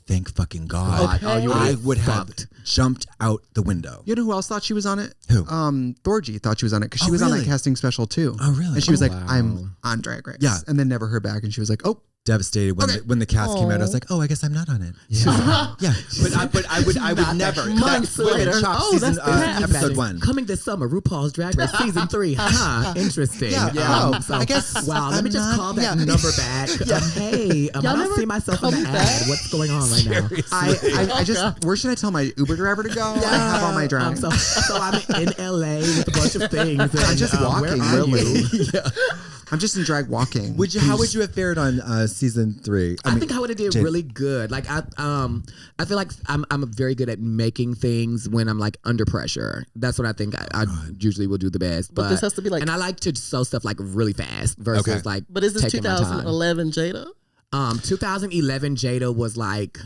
thank fucking God. Okay. Oh, you I would've would have fucked. jumped out the window. You know who else thought she was on it? Who? Thorgy thought she was on it because she Oh, was on that really? casting special too. Oh, really? And she was Oh, like, wow. I'm on Drag Race. Yeah. And then never heard back. And she was like, oh, devastated when the cast came out. I was like, oh, I guess I'm not on it. Yeah. Yeah, but I would never. Months later. Season, that's episode 1. Coming this summer, RuPaul's Drag Race season 3. Interesting. Yeah. So, I guess wow. Let me just not- call that yeah. number back. Hey, I don't never see myself in call the me ad. back? What's going on right now? I just, where should I tell my Uber driver to go? I have all my drag. So I'm in LA with a bunch of things. And, I'm just walking, where are really. you? I'm just in drag walking. How would you have fared on season 3? I think I would have did really good. Like I feel like I'm very good at making things when I'm like under pressure. That's what I think I usually will do the best. But this has to be like, and I like to sew stuff like really fast versus like. But is this taking my time. 2011 Jaida? 2011 Jaida was like.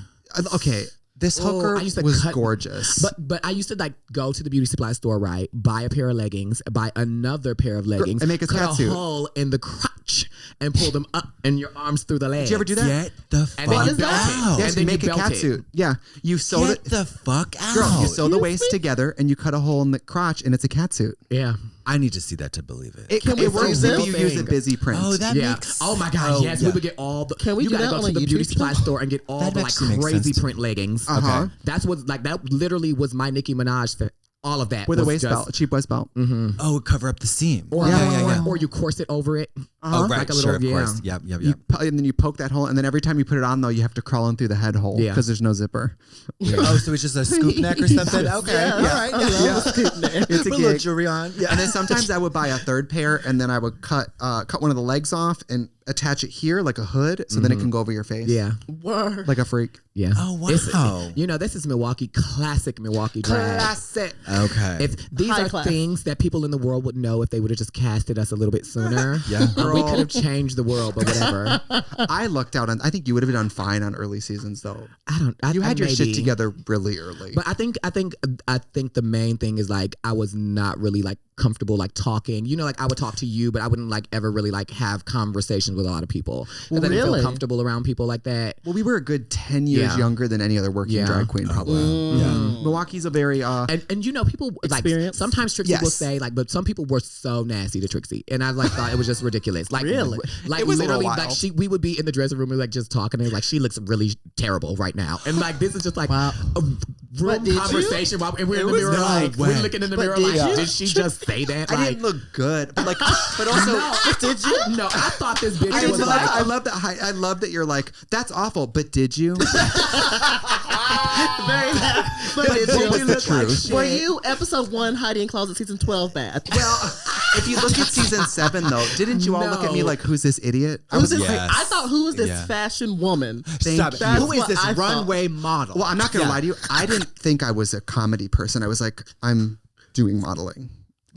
Okay. This hooker was gorgeous. But I used to like go to the beauty supply store, right? Buy a pair of leggings, buy another pair of leggings, and make a cut catsuit. a hole in the crotch and pull them up and your arms through the legs. Did you ever do that? Get the fuck And then you belt out. it. Yes, And you then make a belt it. catsuit. Yeah, you sew Get the fuck out. Girl, you sew the waist together and you cut a hole in the crotch and it's a catsuit. Yeah. I need to see that to believe it. It works a if you use a thing. busy print. Oh, that Yeah. makes. Oh my God. Yes, we would get all the. Can we you do gotta that go on to a the beauty YouTube supply channel? store and get all That the like actually makes crazy sense to print leggings. Uh-huh. That's what that literally was my Nicki Minaj. All of that With a was waist just- belt, a cheap waist belt. Oh, cover up the seam. Or, yeah. or you corset over it. Oh, right, Like a sure, little, of course. Yep. And then you poke that hole, and then every time you put it on, though, you have to crawl in through the head hole Yeah. because there's no zipper. Oh, so it's just a scoop neck or something? Okay. Yeah, all right. I love a scoop neck. It's a Put a little gig. jewelry on. Yeah. And then sometimes I would buy a third pair, and then I would cut one of the legs off and attach it here like a hood, so then it can go over your face. Yeah. Word. like a freak. Yeah. Oh, wow. This is Milwaukee, classic Milwaukee drag. Classic. Okay. If these High are class. things that people in the world would know if they would have just casted us a little bit sooner. Yeah. We could have changed the world, but whatever. I lucked out on. I think you would have done fine on early seasons, though. You had your shit maybe. together really early. But I think the main thing is like I was not really like comfortable like talking. You know, like I would talk to you, but I wouldn't like ever really like have conversations with a lot of people. Because I didn't Really? feel comfortable around people like that. Well, we were a good 10 years Yeah. younger than any other working Yeah. drag queen, probably. Milwaukee's a very And you know, people like Experience? sometimes Trixie Yes. will say like, but some people were so nasty to Trixie, and I like thought it was just ridiculous. Like Really? like It was a little literally like wild. we would be in the dressing room and like just talking and like she looks really terrible right now, and like this is just like Wow. a room did you? conversation while and we're in the was mirror no like way. we're looking in the But mirror did like you? did she just say that? I Like, didn't look good, but like, but also, did you? No, I thought this bitch I, was love, like. I love that. I love that you're like, that's awful, but did you? Very nice. But did What you? was the truth? Were you episode 1 Heidi in Closet season 12 bad? Well, if you look at season 7, though, didn't you all look at me No. like, who's this idiot? I Who's was this? like, Yes. I thought, who was this Yeah. fashion woman? Stop it. That's Who is what this I thought. runway model? well, I'm not going to lie to you. I didn't think I was a comedy person. I was like, I'm doing modeling.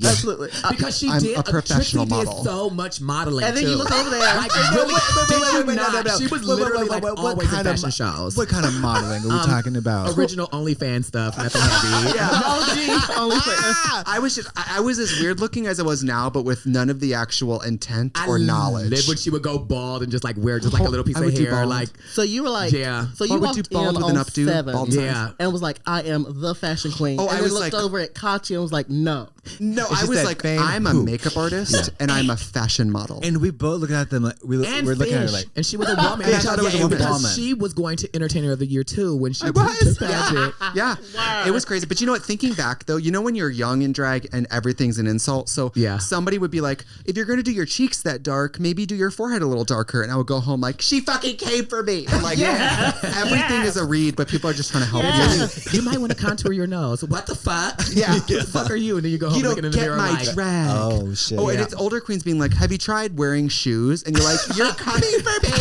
Absolutely. Because she I'm did a professional Trixie model. did so much modeling. And then you too. look over there. Like really, did you not? She was literally like always in fashion shows. What kind of modeling are we talking about? Original OnlyFans stuff, nothing heavy. I was as weird looking as I was now, but with none of the actual intent or knowledge. Lived when she would go bald and just like wear just like a little piece I of would do hair, bald. like So you were like, Yeah. So you Or would walked do bald in with an on updo, 7 bald yeah. and was like, I am the fashion queen. Oh, and I then was looked like- over at Katya and was like, no. No, It's I just was that like, fame. I'm a Who? makeup artist and I'm a fashion model. And we both looked at them like we're and looking at her fish. like And she was a woman. Yeah, I thought it was a woman. Because Woman. she was going to Entertainer of the Year too when she I took was. the pageant. Yeah, it was crazy. But you know what? Thinking back though, you know when you're young in drag and everything's an insult. So Yeah. somebody would be like, if you're going to do your cheeks that dark, maybe do your forehead a little darker. And I would go home like, she fucking came for me. I'm like, everything is a read, but people are just trying to help you. You might want to contour your nose. What the fuck? Yeah. What the fuck are you? And then you go home You looking don't in the get mirror my like, drag. oh shit. Oh, and it's older queens being like, have you tried wearing shoes? And you're like, you're coming for me.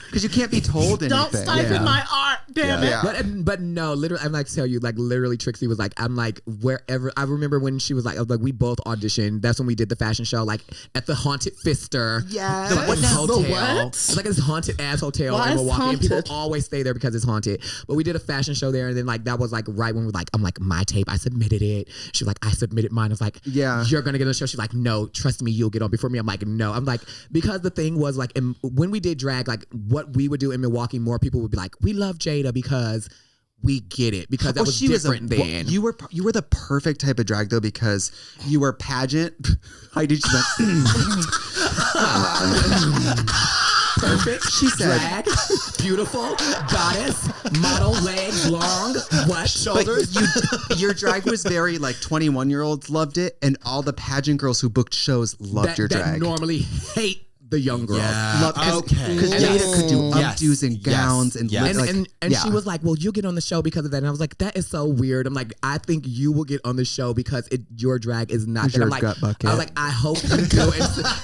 Because you can't be told anything. Don't stifle my art, damn it. Yeah. But no, literally, I'm like tell you, like literally, Trixie was like, I'm like wherever. I remember when she was like, we both auditioned. That's when we did the fashion show, like at the Haunted Fister. Yes. The What? hotel. The what? It's like this haunted ass hotel Why in is Milwaukee, and people haunted? always stay there because it's haunted. But we did a fashion show there, and then like that was like right when I'm like my tape. I submitted it. She was like, I submitted mine. I was like, Yeah. you're gonna get on the show. She's like, no, trust me, you'll get on before me. I'm like, no. I'm like, because the thing was like, when we did drag, like what we would do in Milwaukee, more people would be like, we love Jaida because we get it, because that was different then. You were the perfect type of drag though, because you were pageant. Heidi just went, perfect. She said, drag, beautiful, goddess, model, legs long, what, shoulders. but your drag was very like 21-year-olds loved it, and all the pageant girls who booked shows loved your that drag. normally hate the young girl. Yeah. Okay. Because Jaida could do Yes. updos and gowns and Yes. And she was like, well, you'll get on the show because of that. And I was like, that is so weird. I'm like, I think you will get on the show because your drag is not that. Your I'm like, gut bucket. I was like, I hope you do.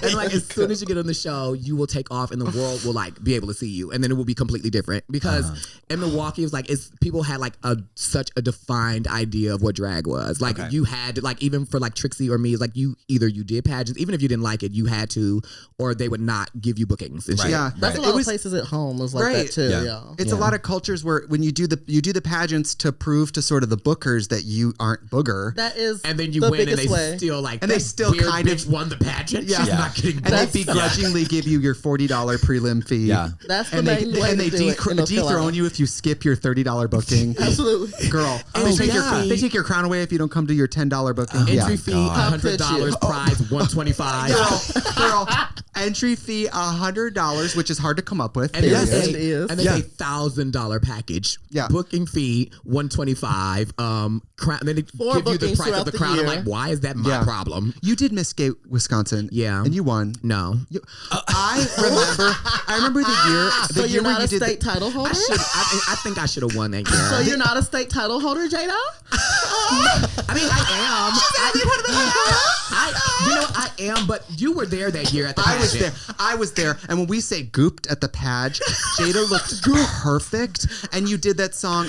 And like, as soon as you get on the show, you will take off and the world will like be able to see you. And then it will be completely different. Because in Milwaukee, it was like, people had like such a defined idea of what drag was. Like you had to, like, even for like Trixie or me, it's like you did pageants, even if you didn't like it, you had to, or they would not give you bookings and shit. Yeah, That's a lot of places at home was like that too. Yeah. It's a lot of cultures where when you do the pageants to prove to sort of the bookers that you aren't booger. That is, and then you the win, and they biggest way. still like, And they that still weird kind of- bitch won the pageant. Yeah. She's Yeah. not getting And they booked. begrudgingly give you your $40 prelim fee. Yeah. That's the And main way they to do it in North dethrone Carolina. you if you skip your $30 booking. Absolutely. Girl, Oh, they take your crown away if you don't come to your $10 booking. Entry fee $100, prize $125. Girl, entry fee $100, which is hard to come up with. And Yes, then it is. and then a $1,000 package. Yeah. Booking fee $125. Crown. Then they Four give you the bookings price of throughout the the crown. I'm year. like, why is that my problem? You did Miss Gay Wisconsin. Yeah. And you won. No. I remember the year. So you're not where a you did state title holder? I think I should have won that year. So you're not a state title holder, Jaida? I mean, I am, but you were there that year at the pageant. I was there. And when we say gooped at the page, Jaida looked perfect. And you did that song,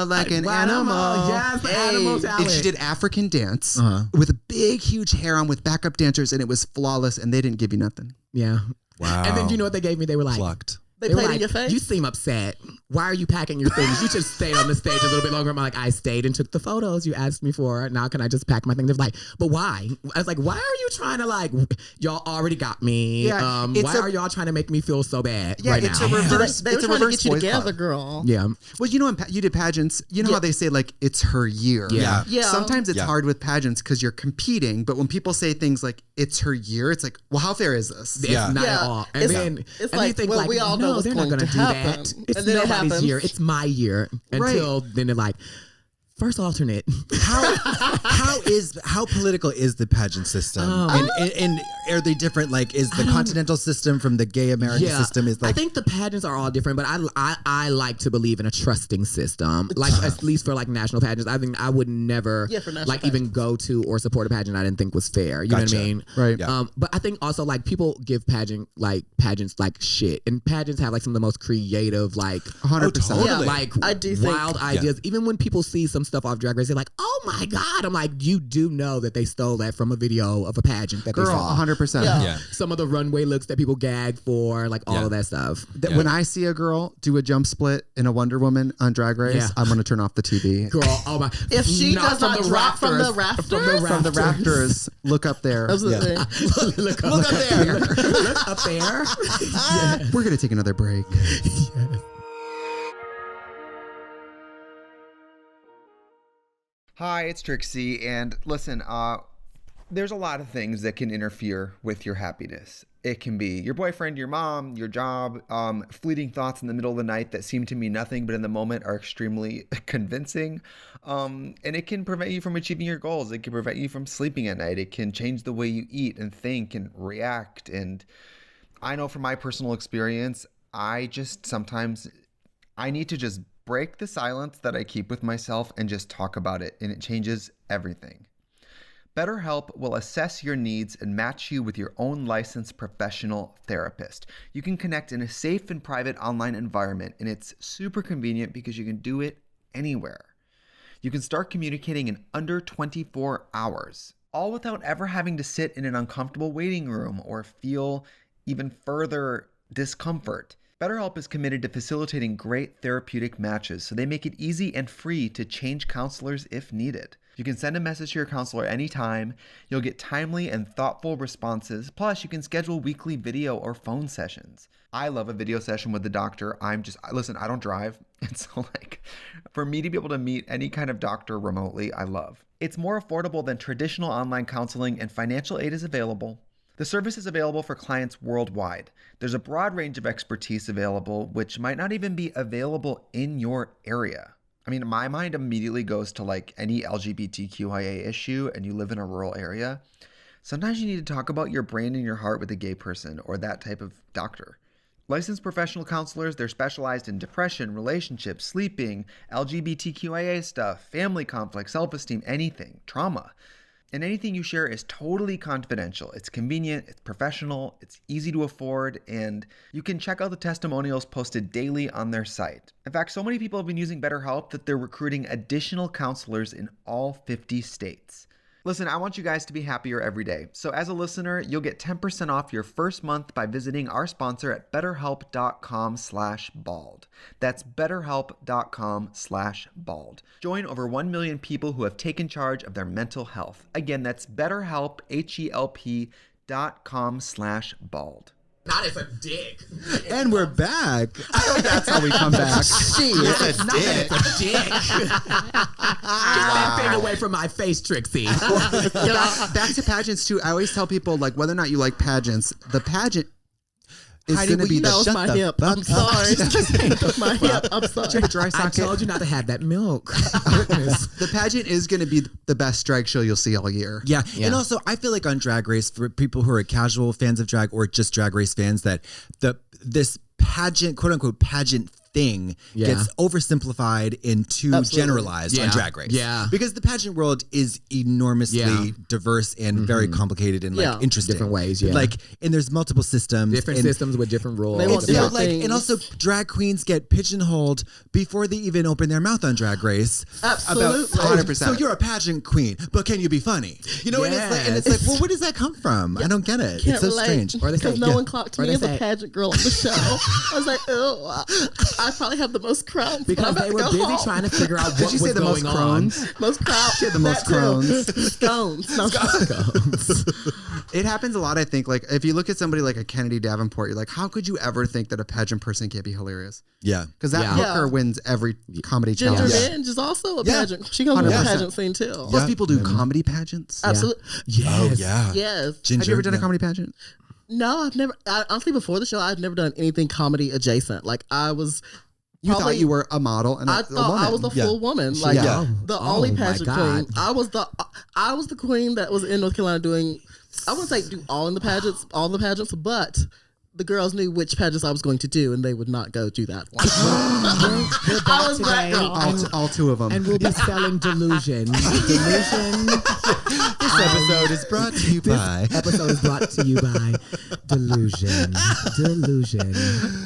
like an animal. Yes, animal talent. And she did African dance with a big, huge hair on with backup dancers, and it was flawless, and they didn't give you nothing. Yeah. Wow. And then you know what they gave me? They were like, Plucked. They were played in like, your face? you seem upset. Why are you packing your things? You should stay on the stage a little bit longer. I'm like, I stayed and took the photos you asked me for. Now can I just pack my things? They're like, but why? I was like, why are you trying to like, y'all already got me. Yeah, why are y'all trying to make me feel so bad right it's now? a reverse. They were It's a trying to reverse get you boys together, club. girl. Yeah. Well, you know, you did pageants. You know how they say like it's her year. Yeah. Yeah. Sometimes it's hard with pageants because you're competing, but when people say things like it's her year, it's like, well, how fair is this? It's Yeah. not Yeah. at all. And It's- then it's and like, they think well, like, we all know no, what's they're not going going to to do happen. that. It's And then it nobody's happens. year. It's my year. Until then they're like, first alternate. How political is the pageant system? And are they different? Like, is the continental system from the gay American system is like? I think the pageants are all different, but I like to believe in a trusting system. Like at least for like national pageants, I think I would never Yeah, for national like even go to or support a pageant I didn't think was fair. You know what I mean? Right. Yeah. But I think also like people give pageants like shit, and pageants have like some of the most creative like 100%. totally. like I do think- wild ideas. Even when people see some stuff off Drag Race, they're like, "Oh my god!" I'm like, you do know that they stole that from a video of a pageant that Girl, they saw. 100%. Yeah. Some of the runway looks that people gag for, like all of that stuff. When I see a girl do a jump split in a Wonder Woman on Drag Race, Yeah. I'm gonna turn off the TV. Girl, oh my! If she does not drop from the rafters, rafters? From the rafters, look up there. Absolutely. look up there. Look up there. We're gonna take another break. Hi, it's Trixie, and listen, there's a lot of things that can interfere with your happiness. It can be your boyfriend, your mom, your job, fleeting thoughts in the middle of the night that seem to mean nothing, but in the moment are extremely convincing. And it can prevent you from achieving your goals. It can prevent you from sleeping at night. It can change the way you eat and think and react. And I know from my personal experience, I need to just break the silence that I keep with myself and just talk about it, and it changes everything. BetterHelp will assess your needs and match you with your own licensed professional therapist. You can connect in a safe and private online environment, and it's super convenient because you can do it anywhere. You can start communicating in under 24 hours, all without ever having to sit in an uncomfortable waiting room or feel even further discomfort. BetterHelp is committed to facilitating great therapeutic matches, so they make it easy and free to change counselors if needed. You can send a message to your counselor anytime. You'll get timely and thoughtful responses. Plus, you can schedule weekly video or phone sessions. I love a video session with the doctor. Listen, I don't drive. And so for me to be able to meet any kind of doctor remotely, I love. It's more affordable than traditional online counseling, and financial aid is available. The service is available for clients worldwide. There's a broad range of expertise available, which might not even be available in your area. I mean, my mind immediately goes to like any LGBTQIA issue and you live in a rural area. Sometimes you need to talk about your brain and your heart with a gay person or that type of doctor. Licensed professional counselors, they're specialized in depression, relationships, sleeping, LGBTQIA stuff, family conflict, self-esteem, anything, trauma. And anything you share is totally confidential. It's convenient, it's professional, it's easy to afford, and you can check out the testimonials posted daily on their site. In fact, so many people have been using BetterHelp that they're recruiting additional counselors in all 50 states. Listen, I want you guys to be happier every day. So as a listener, you'll get 10% off your first month by visiting our sponsor at betterhelp.com/bald. That's betterhelp.com/bald. Join over 1 million people who have taken charge of their mental health. Again, that's betterhelp, HELP.com/bald. Not as a dick. And we're back. I think that's how we come back. It's not that it's a dick. Get that thing away from my face, Trixie. Back to pageants too. I always tell people, like, whether or not you like pageants, the pageant is Heidi, going to will be you the That was Shut my the hip. fuck I'm up. sorry. That was my hip. I'm sorry. dry I socket. told you not to have that milk. The pageant is going to be the best drag show you'll see all year. Yeah. And also, I feel like on Drag Race, for people who are casual fans of drag or just Drag Race fans, that this pageant, quote unquote, pageant thing gets oversimplified and too generalized on Drag Race. Yeah. Because the pageant world is enormously diverse and very complicated and like interesting. Different ways, yeah. Like, and there's multiple systems. Different and systems with different rules. They want So, different like, things. and also drag queens get pigeonholed before they even open their mouth on Drag Race. Absolutely. 100%. So you're a pageant queen, but can you be funny? You know, and it's like, well, where does that come from? I don't get it. Can't It's so relate. strange. Or they say, Because no one clocked Or me they as a say- pageant girl on the show. I was like, oh, I probably have the most crowns. Because they were busy trying to figure out what Did you say was the most going on. crones? most crowns. She had the most crones. Scones. No, It happens a lot, I think. Like, if you look at somebody like a Kennedy Davenport, you're like, how could you ever think that a pageant person can't be hilarious? Yeah. Because that Yeah. hooker wins every comedy Ginger challenge. Minge is also a pageant. She gonna be a 100%. pageant scene too. Plus, people do comedy pageants. Absolutely. Yes. Oh, yeah. Yes. Ginger, Have you ever done a comedy pageant? No, I've never. Honestly, before the show, I'd never done anything comedy adjacent. Like I was. You probably- thought you were a model and I a thought woman. I was a full woman. Like Yeah. the Oh only my pageant God. queen. I was the queen that was in North Carolina doing. I wouldn't say do all the pageants, but the girls knew which pageants I was going to do, and they would not go do that one. I was that girl. all two of them. And we'll be selling Delusion. Delusion. This episode is brought to you by. Episode is brought to you by Delusion. Delusion.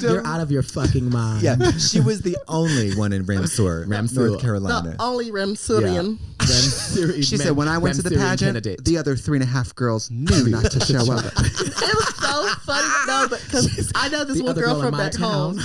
You're out of your fucking mind. Yeah, she was the only one in Ramseur, North Carolina. The only Ramsurian. She said, when I went to the pageant, the other 3.5 girls knew not to show up. It was so funny. No, because I know this The one other girl girl in from my back home.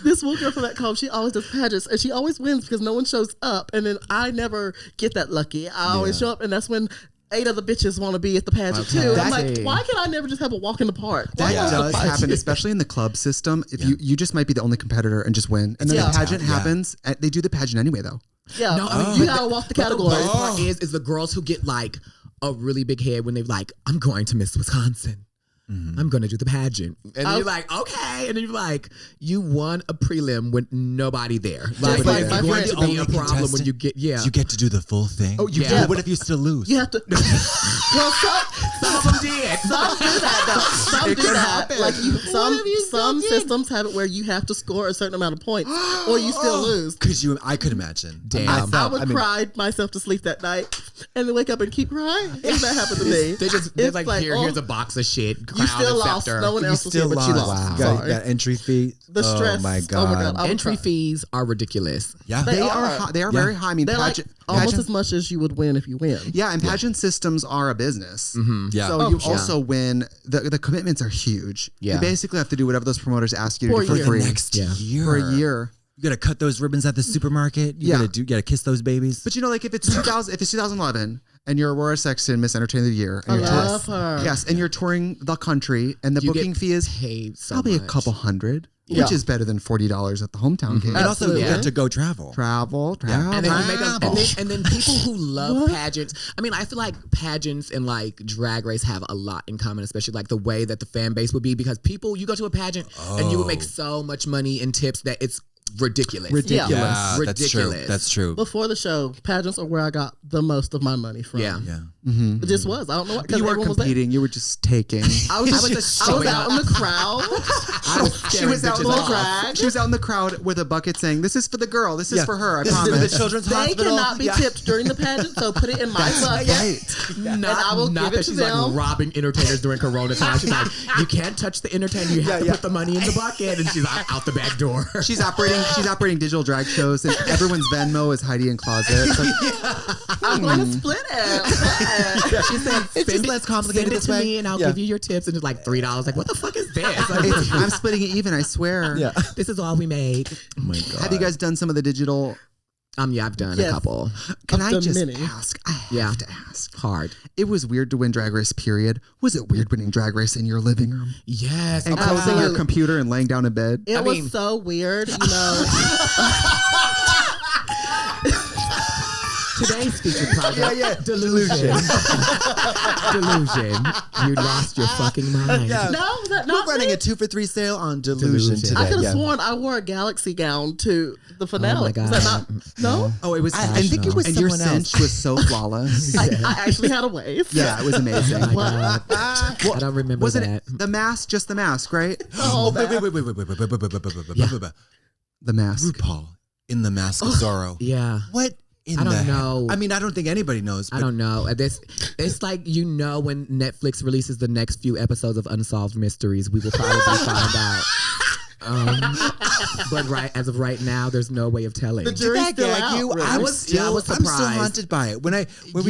This one girl from back home, she always does pageants, and she always wins because no one shows up. And then I never get that lucky. I always show up, and that's when 8 other bitches want to be at the pageant too. I'm like, That's- why can I never just have a walk in the park? Why That not the does pageant? happen, especially in the club system. If you just might be the only competitor and just win, and then Yeah. the pageant Yeah. happens. And they do the pageant anyway, though. Yeah, No, I mean, you but gotta walk the But category. worst part is the girls who get like a really big head when they're like, I'm going to Miss Wisconsin. I'm going to do the pageant. And then you're like, okay. And then you're like, you won a prelim with nobody there. Like, like it's my going friend- to be a problem when you get, You get to do the full thing. Oh, you Yeah. do. What if you still lose? You have to. Well, Some of them did. some do that though. Some It do could that. happen. Like some systems have it where you have to score a certain amount of points, or you still lose. I could imagine. Damn. I would cry myself to sleep that night, and then wake up and keep crying. If that happened to me, They're It's like, like, here's oh, a box of shit. you Crown still and lost. scepter. No one You else was here, still but you lost. lost. Got Sorry. that entry fee. The stress. Oh my god. Oh my God. I would Entry cry. fees are ridiculous. Yeah. They are. High, they are very high. I mean, They're like pageant, almost pageant- as much as you would win if you win. yeah, and pageant systems are a business. Yeah. So Oh, you yeah. also win. The commitments are huge. Yeah. You basically have to do whatever those promoters ask you to For do a for year. free. Next year. For a year. You gotta cut those ribbons at the supermarket. You Yeah. gotta kiss those babies. But you know, like if it's 2011 and you're Aurora Sexton, Miss Entertainer of the Year, I and you're love her. yes, and you're touring the country, and the You booking get fee is paid so probably much. a couple hundred. which is better than $40 at the hometown game. And also, you get to go travel. Travel. And then you make and then people who love pageants. I mean, I feel like pageants and like Drag Race have a lot in common, especially like the way that the fan base would be, because you go to a pageant and you would make so much money in tips that it's ridiculous. Yeah, ridiculous. That's true. Before the show, pageants are where I got the most of my money from. Yeah. It just was. I don't know what. You weren't competing. You were just taking. I was out in the crowd. She was out in the crowd. She was out in the crowd with a bucket saying, "This is for the girl. This is for her. I promise." The children's They hospital. cannot be tipped during the pageant, so put it in my bucket. And I will give it to she's them. like robbing entertainers during Corona time. She's like, you can't touch the entertainer. You have to put the money in the bucket, and she's like, out the back door. She's operating digital drag shows, and everyone's Venmo is Heidi in closet. It's like, I'm going to split it. She said, It's just less complicated send it this to way. me, and I'll give you your tips. And it's like $3. Like, what the fuck is this? Like, I'm splitting it even. I swear. Yeah. this is all we made. Oh my God. Have you guys done some of the digital? Yeah, I've done a couple. Can I've I done just many. ask? I have to ask. Hard. It was weird to win Drag Race, period. Was it weird winning Drag Race in your living room? Yes. And closing your Absolutely. computer and laying down in bed? It was so weird, you know. Today's feature project. Delusion. Delusion. You lost your fucking mind. Yeah. No, that We're not running me. a 2 for $3 sale on Delusion today. I could have Yeah. sworn I wore a galaxy gown to the finale. Oh my God. Was that not? No, Oh, it was. I think it was and your someone else. cinch was so flawless. I actually had a wave. Yeah, it was amazing. Oh my God. I don't remember Wasn't that. it the mask? Just the mask, right? Oh, wait. The mask. RuPaul in the Mask of Zorro. Yeah. What in I don't the know. I mean, I don't think anybody knows. But I don't know. It's like, you know, when Netflix releases the next few episodes of Unsolved Mysteries, we will probably find out. But as of right now, there's no way of telling. The Did jury's that still gag out. you? Really. I'm still surprised. haunted by it. When we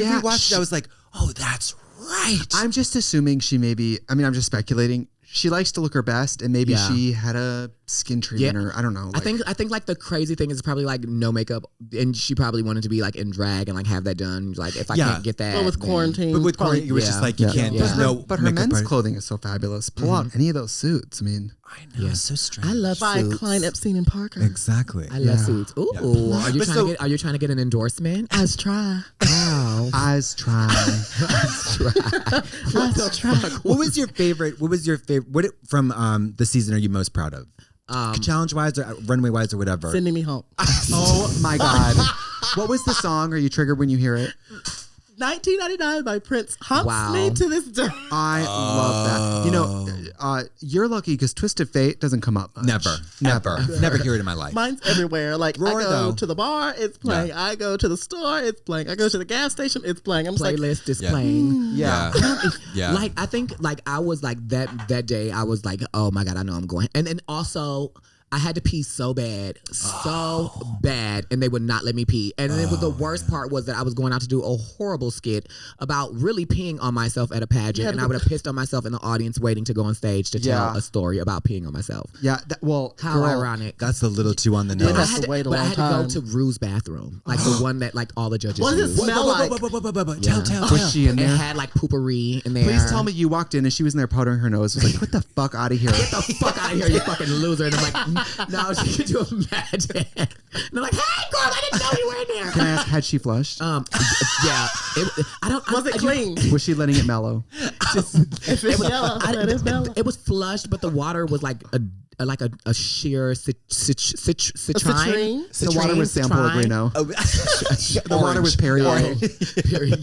Yeah, rewatched it, I was like, oh, that's right. I'm just assuming she maybe. I mean, I'm just speculating. She likes to look her best, and maybe she had a skin treatment, or I don't know. I think like the crazy thing is probably like no makeup, and she probably wanted to be like in drag and like have that done. Like, if I can't get that, But with then- quarantine, But with probably- quarantine, it was just like you can't. Yeah. There's no. but her makeup men's artist. clothing is so fabulous. Pull out any of those suits. I mean, I know. It's so strange. I love by suits. Klein, Epstein, and Parker. Exactly. I love suits. Ooh, Yeah. are you trying to get an endorsement? Eyes try. Wow. eyes try. Eyes try. What was your favorite? What from the season are you most proud of? Challenge wise or runway wise or whatever. Sending me home. Oh my God! What was the song? Are you triggered when you hear it? 1999 by Prince haunts Wow. me to this day. I love that. You know, you're lucky because Twisted Fate doesn't come up much. Never hear it in my life. Mine's everywhere. Like, Roar, I go though. to the bar, it's playing. Yeah. I go to the store, it's playing. I go to the gas station, it's playing. I'm just like, Playlist is playing. Yeah. Yeah. Like, I think like I was like that day I was like, oh my God, I know I'm going. And then also I had to pee so bad, and they would not let me pee. And then the worst part was that I was going out to do a horrible skit about really peeing on myself at a pageant, and I would have pissed on myself in the audience waiting to go on stage to tell a story about peeing on myself. Yeah. How ironic. That's a little too on the Yeah, nose. that's to wait a But I long had time. to go to Rue's bathroom, like the one that like all the judges What does use. it smell like? Tell. Was she in It there? had like poopery in there. Please tell me you walked in and she was in there powdering her nose. Was like, get the fuck out of here. Get the fuck out of here, you fucking loser. And I'm like, no, could you imagine? And they're like, hey, girl, I didn't know you were in there. Can I ask, had she flushed? Yeah. Was it clean? Was she letting it mellow? If it's yellow, then it's yellow. It was flushed, but the water was like a sheer citrine. The water was San Pellegrino. The water was Perrier.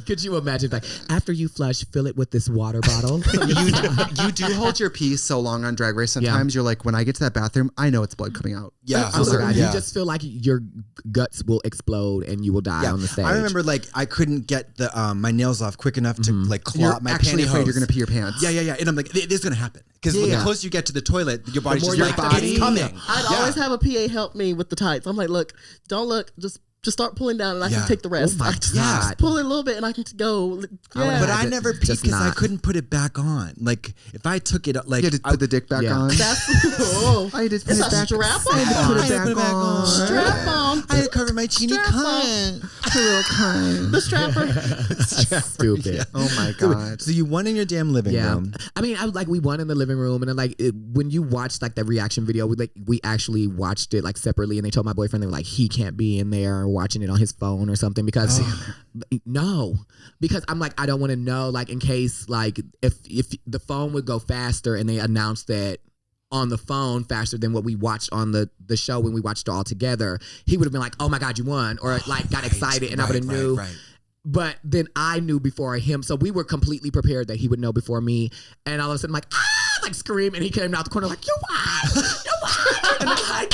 Could you imagine, like, after you flush, fill it with this water bottle? You do hold your pee so long on Drag Race. Sometimes you're like, when I get to that bathroom, I know it's blood coming out. Yeah. Oh my God, Yeah. you just feel like your guts will explode and you will die on the stage. I remember like I couldn't get the my nails off quick enough to like claw You're up my actually pantyhose. afraid you're going to pee your pants. Yeah. And I'm like, it is going to happen. Because the closer you get to the toilet, your body's more just your like, body- it's coming. I'd always have a PA help me with the tights. I'm like, look, don't look, just just start pulling down and I can take the rest. Oh my I just God. pull it a little bit and I can go. Yeah. But I never peed just because I not. couldn't put it back on. Like if I took it, like You had to put the dick back Yeah. on. That's I just put it's it a back strap I had to put on. it back on. Strap on. I had to cover my teeny Strap cunt. The strapper. Stupid. Oh my God. So you won in your damn living room. I mean, we won in the living room, and then when you watched like the reaction video, we actually watched it like separately, and they told my boyfriend they were like he can't be in there watching it on his phone or something because because I'm like I don't want to know like in case like if the phone would go faster and they announced that on the phone faster than what we watched on the show when we watched it all together, he would have been like, oh my God, you won, or like got excited, and I would have knew. Right. But then I knew before him, so we were completely prepared that he would know before me. And all of a sudden, like, like scream, and he came out the corner like, you won, you won, and I'm like,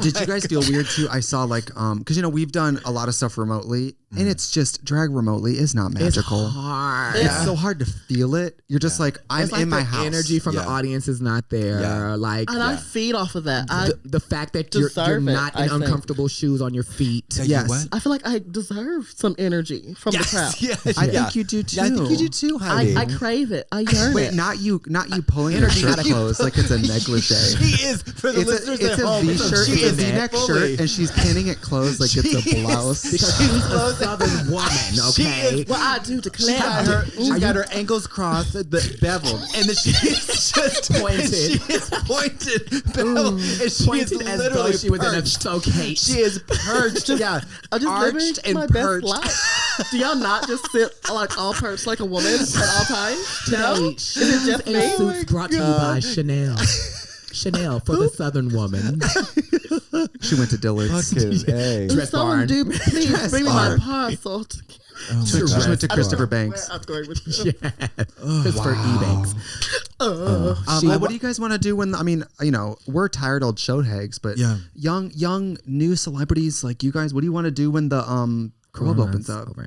Did you guys feel weird too? I saw like because we've done a lot of stuff remotely, and it's just drag remotely is not magical. It's hard. It's so hard to feel it. You're just like I'm It's like in my the house. energy from the audience is not there. Yeah. Like And I feed off of that. the fact that you're deserve it, not I in think. uncomfortable shoes on your feet. Yes. What? I feel like I deserve some energy from the crowd. I think you do too. Yeah, I think you do too, Heidi. I crave it. I yearn Wait, it. not you pulling your shirt closed like it's a negligee. She is for the listeners It's at a home. V-shirt, She it's a is V-neck fully- shirt, and she's pinning it closed like it's a blouse. Because she's a southern woman, okay? What I do to She's cleanse got her. she's got her ankles crossed, beveled, and then she is just Pointed. She is pointed, beveled, and she Pointed is as though literally she was in a perched. showcase. She is perched. Yeah, I'm just living arched and my perched. best life. Do y'all not just sit like all perched like a woman at all times? No? Is it just and me? suits brought to you by Chanel. Chanel for the southern woman. She went to Dillard's. Fucking A. Dress Someone barn. do please bring me my parcel. She went to Christopher Banks. I'm going with Christopher Ebanks. What do you guys want to do when? We're tired old show hags, but Yeah. young new celebrities like you guys. What do you want to do when the world opens up? Wait.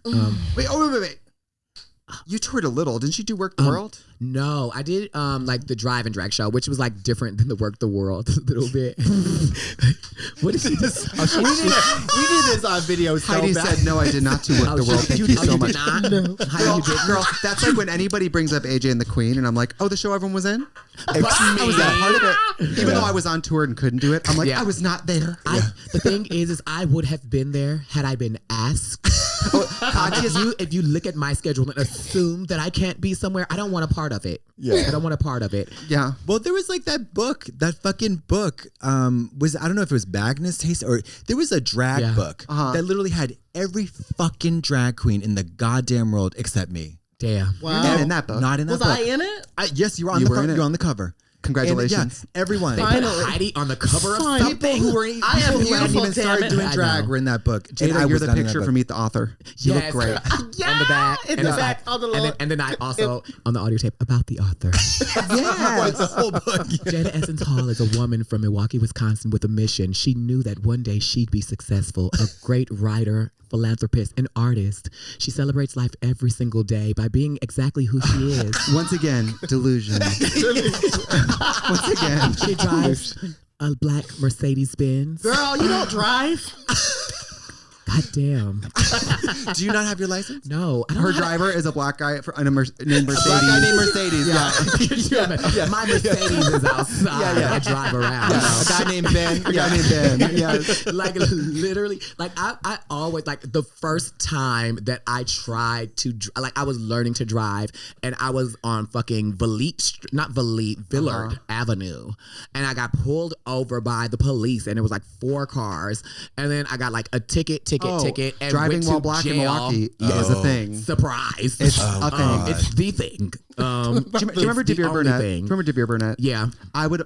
You toured a little, didn't you? Do Work the World? No, I did like the drive and drag show, which was like different than the Work the World a little bit. What did she just? Oh, We did this on video so Heidi bad. said, "No, I did not do Work the World. Thank you so much." No. Girl, girl, that's like when anybody brings up AJ and the Queen, and I'm like, "Oh, the show everyone was in." I was not part of it, even though I was on tour and couldn't do it. I'm like, Yeah. I was not there. The thing is I would have been there had I been asked. If you look at my schedule and assume that I can't be somewhere, I don't want a part of it. Yeah. I don't want a part of it. Yeah. Well, there was like that fucking book. Was I don't know if it was Magnus Taste or there was a drag book that literally had every fucking drag queen in the goddamn world except me. Damn. Wow. Not in that book. Not in that Was book. I in it? Yes, you were on You the were front. in it. You're on the cover. Congratulations. And, everyone. They Finally. put Heidi on the cover of Fine. something. People who were I am people who hadn't beautiful, even damn started it. doing I drag know. were in that book. Jada, I you're was the not in that picture book. from Meet the Author. You look great. In the back. In and the the back on the and then I also on the audio tape about the author. Yes. The whole book. Jada Essence Hall is a woman from Milwaukee, Wisconsin with a mission. She knew that one day she'd be successful, a great writer, philanthropist, and artist. She celebrates life every single day by being exactly who she is. Once again, delusion. Once again, She drives a black Mercedes Benz. Girl, you don't drive. God damn. Do you not have your license? No. I don't her know how driver is a black guy named Mercedes. Black guy named Mercedes. Yeah. My Mercedes is outside. I drive around. A guy named Ben. A guy named Ben. Yes. Like literally, like I always like the first time that I tried to like I was learning to drive and I was on fucking Villard Avenue and I got pulled over by the police and it was like 4 cars and then I got like a ticket and driving went while to black jail. in Milwaukee is a thing. Surprise! It's a thing. It's the thing. Do you remember it's the DeVere only Burnett? thing. Do you remember DeVere Burnett? Yeah.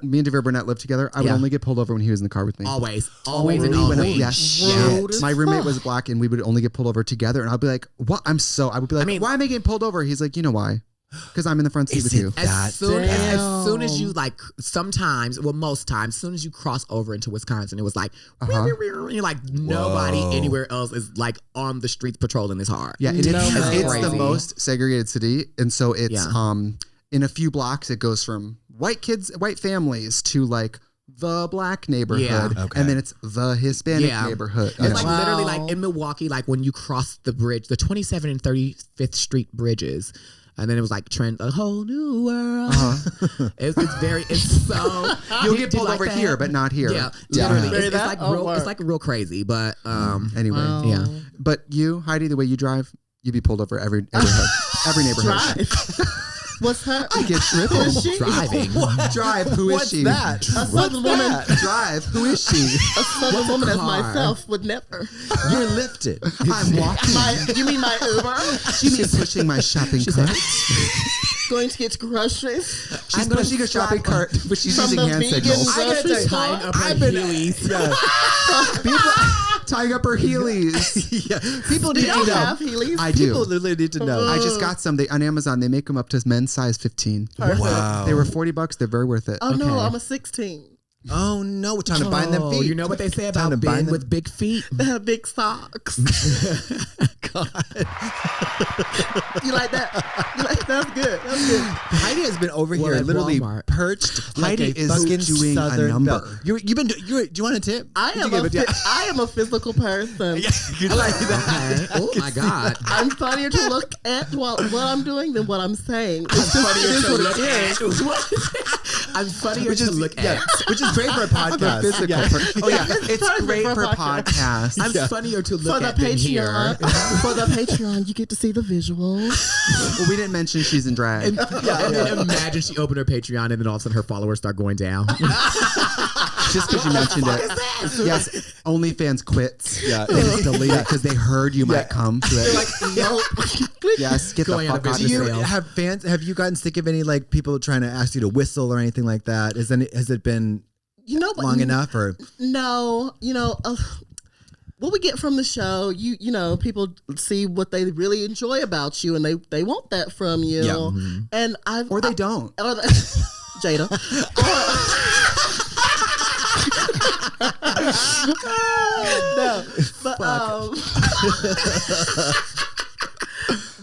Me and DeVere Burnett lived together. I would Yeah. only get pulled over when he was in the car with me. Always and Only when always. yes. My roommate was black and we would only get pulled over together and I'd be like, what? I would be like, why am I getting pulled over? He's like, you know why? Because I'm in the front seat with you. As soon as you like, sometimes, well, most times, as soon as you cross over into Wisconsin, it was like, and you're like, nobody anywhere else is like on the streets patrolling this hard. Yeah, it's the crazy. most segregated city, and so it's in a few blocks it goes from white families to like the black neighborhood, Yeah. Okay. and then it's the Hispanic neighborhood. It's like Wow. literally like in Milwaukee, like when you cross the bridge, the 27th and 35th Street bridges. And then it was like trend a whole new world. It's so You'll Do get you pulled like over that? here, but not here. Yeah, literally. Very It's that? like Oh, real. word. It's like real crazy, but Anyway, Wow. yeah. but you, Heidi, the way you drive, you'd be pulled over every neighborhood. Drive. What's that? I get tripped. Who is she? Driving. Drive. Who is What's she? that? A southern woman. Drive. Who is she? A southern woman as car? myself would never. You're lifted. I'm walking. You mean my Uber? She's pushing my shopping cart. Going to get groceries She's pushing a shopping cart, but she's from using the hand vegan signals. grocery store. Tying up her Heelys. People tying up her Heelys. Yeah. People Do need y'all to know. have Heelys? I do. People literally need to know. I just got some. They on Amazon. They make them up to men's size 15. Wow. They were $40. They're very worth it. Oh no, I'm a 16. Oh no, we're trying to bind them feet. You know what they say Time about to bind being them. with big feet? They have big socks. God. You like that? You like that's good. That's good. Heidi has been over Well, here at literally Walmart. perched like Heidi a is fucking doing a Southern number. belle. You've been. Do you want a tip? I Did am you give it? I am a physical person. You like that? Okay. Oh my God. I'm funnier to look at what I'm doing than what I'm saying. It's I'm just, funnier it is to what look it at. is. I'm funnier Which to is look yeah, at. which is great for a podcast. Physical. Yeah. Oh yeah, it's perfect great for for a podcast. podcasts. I'm funnier to For look the at than here. Patreon, for the Patreon, you get to see the visuals. Well, we didn't mention she's in drag. And then imagine she opened her Patreon and then all of a sudden her followers start going down. Just because you mentioned it. Yes, OnlyFans quits. Yeah. They just delete it because they heard you might come to it. Like, nope. Yes, get the Going out fuck of out Do of you here. sales. have fans? Have you gotten sick of any like people trying to ask you to whistle or anything like that? Has it been You know what? long enough or? No, what we get from the show, you know, people see what they really enjoy about you, and they want that from you. Yeah. Mm-hmm. And Or they don't. or Jaida. No,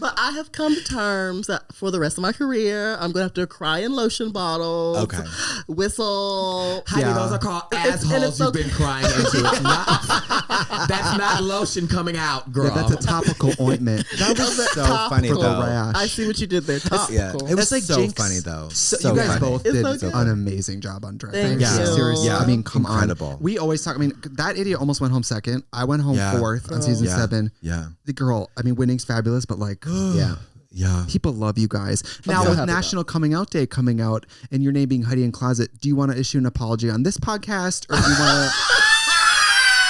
but I have come to terms that for the rest of my career, I'm gonna have to cry in lotion bottles. Okay. Whistle. Heidi, Yeah. those are called It's- and assholes it's you've okay. been crying into. It's not, that's not lotion coming out, girl. Yeah, that's a topical ointment. That was so Topical. funny For the though. rash. I see what you did there. Yeah, Topical. it was That's like so Jinx. funny though. So you guys funny. both It's did so good. an amazing job on drag. Thank you. Seriously. Yeah. I mean, come Incredible. on. We always talk. I mean, that idiot almost went home second. I went home Yeah. fourth on season Yeah. 7. Yeah. The girl, I mean, winning's fabulous, but like, yeah. Yeah. people love you guys. Now, so with happy National Coming Out Day coming out and your name being Heidi in Closet, do you want to issue an apology on this podcast or do you want to?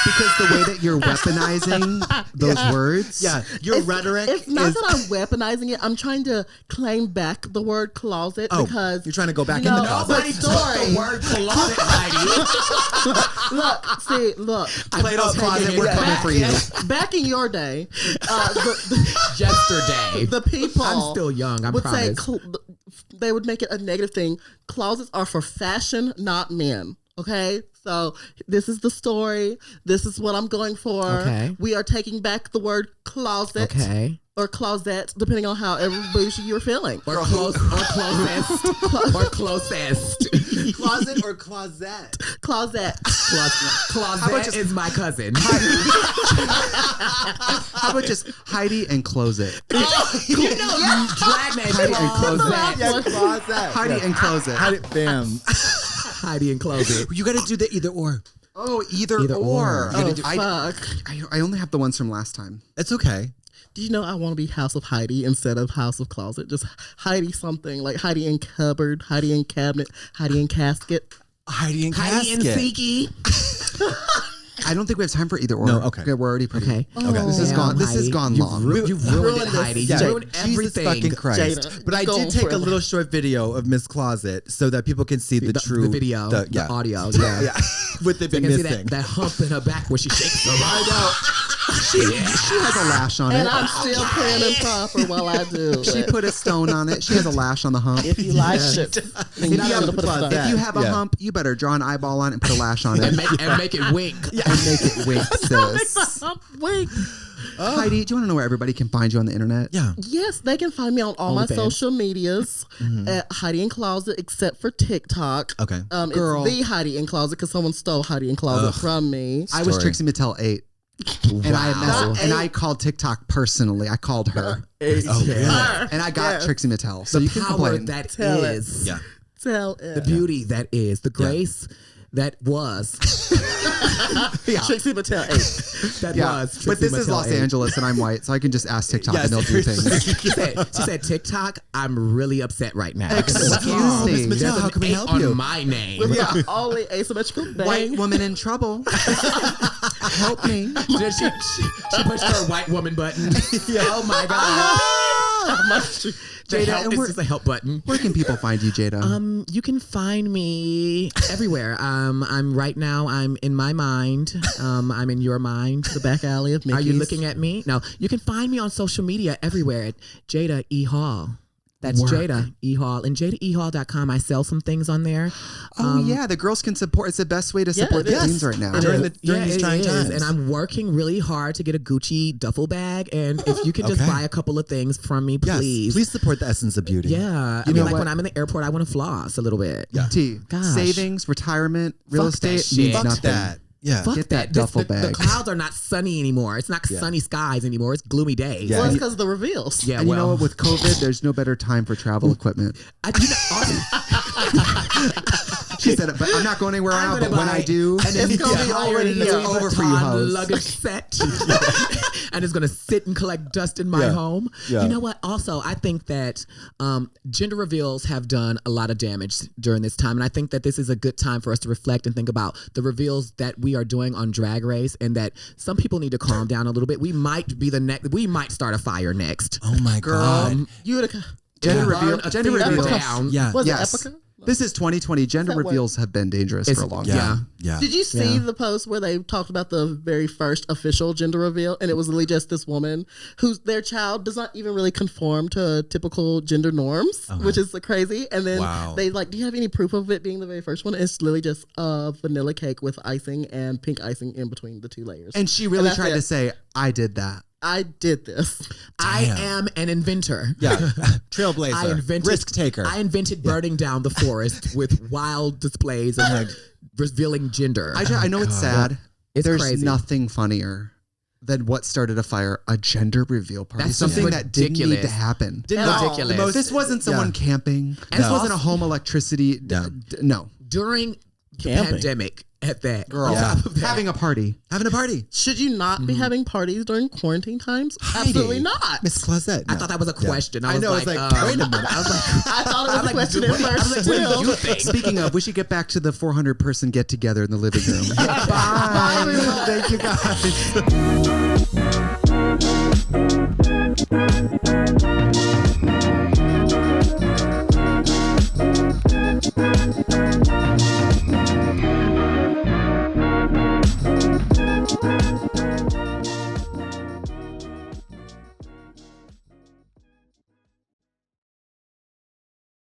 Because the way that you're weaponizing those words. Yeah. Your rhetoric It's not is. that I'm weaponizing it. I'm trying to claim back the word closet Oh, because you're trying to go back you in the know, closet. the story. The word closet, Heidi. Look. Play those closet, we're it coming back. for you. Back in your day, Yesterday. the people I'm still young, I would promise. say they would make it a negative thing. Closets are for fashion, not men. Okay, so this is the story. This is what I'm going for. Okay. We are taking back the word closet. Okay. Or closet, depending on how bougie you're feeling. Or closest. Or closest. Closet or closet? Closet. Closet is my cousin. How about just Heidi and Close It? Drag name Heidi and Close It. Yeah, closet. Heidi and Close It. Heidi, bam. Heidi and Close It. You got to do the either or. Oh, either Either or. or. Oh, I, fuck. I only have the ones from last time. It's okay. Do you know I want to be House of Heidi instead of House of Closet? Just Heidi something, like Heidi in cupboard, Heidi in cabinet, Heidi in casket. Heidi and Heidi and casket. Siki. I don't think we have time for either or. No, okay. We're already pretty. Okay. Okay. This is Damn, gone. This has Heidi. gone long. You've ruined ruined it, this. Heidi. Yeah, You ruined Jesus everything. fucking Christ. Jada, But I go did take forever. a little short video of Miss Closet so that people can see the true The video, the audio. Yeah. yeah. With the They been can see missing. that hump in her back where she shakes her. I know. She has a lash on And it. I'm still prim and proper while I do. She it. put a stone on it. She has a lash on the hump. If you like shit, then If you you, have, gotta put a applaud stone. that. if you have a Yeah. hump, you better draw an eyeball on it and put a lash on it. and make it wink. And make it wink, sis. Wait. Heidi, do you want to know where everybody can find you on the internet? Yeah. Yes, they can find me on all my OnlyFans. social medias at Heidi in Closet, except for TikTok. Okay. Girl. It's the Heidi in Closet because someone stole Heidi in Closet from me. I was Story. Trixie Mattel 8. And I called TikTok personally. I called her. And I got Trixie Mattel. So you can Power complain. that Tell it. is. Yeah. Tell The it. beauty that is. The grace that was. Trixie Mattel 8. That Yeah, was. but this is Mattel Los 8. Angeles and I'm white, so I can just ask TikTok Yes, and they'll do things. She said, TikTok, I'm really upset right now. Excuse Oh, Miss me. Mattel, There's how an can we 8 help on you? my name. With the only asymmetrical bang. White woman in trouble. Help me. She pushed her white woman button. Oh my God. The Jada, help and is we're- just a help button. Where can people find you, Jada? You can find me everywhere. I'm in my mind. I'm in your mind. The back alley of Mickey's. Are you looking at me? No. You can find me on social media everywhere at Jaida E. Hall. That's Jaida E. Hall. And JaidaEHall.com. I sell some things on there. Oh yeah, the girls can support. It's the best way to support it the is. queens right now. During these it trying is. times. And I'm working really hard to get a Gucci duffel bag. And if you can just Okay. buy a couple of things from me, Yes. please. Please support the essence of beauty. Yeah. I know mean, like what? when I'm in the airport, I want to floss a little bit. Yeah. T. Gosh. Savings, retirement, real Fuck that estate shit. means Fuck nothing. that. Yeah. Fuck Get that. that duffel The bag. clouds are not sunny anymore. It's not sunny skies anymore. It's gloomy days. Yeah. Well, it's because of the reveals. Yeah, And you know well, what? With COVID, there's no better time for travel equipment. She said it, but I'm not going anywhere now. But when I do, and then It's gonna be already Louis here. Over for you, Vuitton hoes. luggage set, and it's gonna sit and collect dust in my Yeah. home. Yeah. You know what? Also, I think that gender reveals have done a lot of damage during this time, and I think that this is a good time for us to reflect and think about the reveals that we are doing on Drag Race, and that some people need to calm down a little bit. We might be the next. We might start a fire next. Oh my God. Utica. gender Burn reveal. a Gender theater reveals. down. Yeah. Was Yes. it Epica? This is 2020. Gender Is that what- reveals have been dangerous for a long Yeah. time. Yeah. Did you see the post where they talked about the very first official gender reveal? And it was literally just this woman whose their child does not even really conform to typical gender norms, which is crazy. And then Wow. they like, do you have any proof of it being the very first one? It's literally just a vanilla cake with icing and pink icing in between the two layers. And she really that's tried it. to say, "I did that." I did this. I am an inventor. Yeah. Trailblazer. I invented Risk taker. I invented burning down the forest with wild displays and revealing gender. I know it's sad. It's There's crazy. nothing funnier than what started a fire, a gender reveal party. That's something just that didn't need to ridiculous. happen. Ridiculous. This wasn't someone camping. This No. wasn't a home electricity. No. During the Camping. pandemic at that. Girl, On top of that. having a party. Having a party. Should you not be having parties during quarantine times? Heidi. Absolutely not. Miss Closet. I thought that was a question. I know. It's like, wait a minute. I was like, I thought it was a question at what do you- I was first. like, what too. do you think? Speaking of, we should get back to the 400 person get together in the living room. Bye. Thank you guys.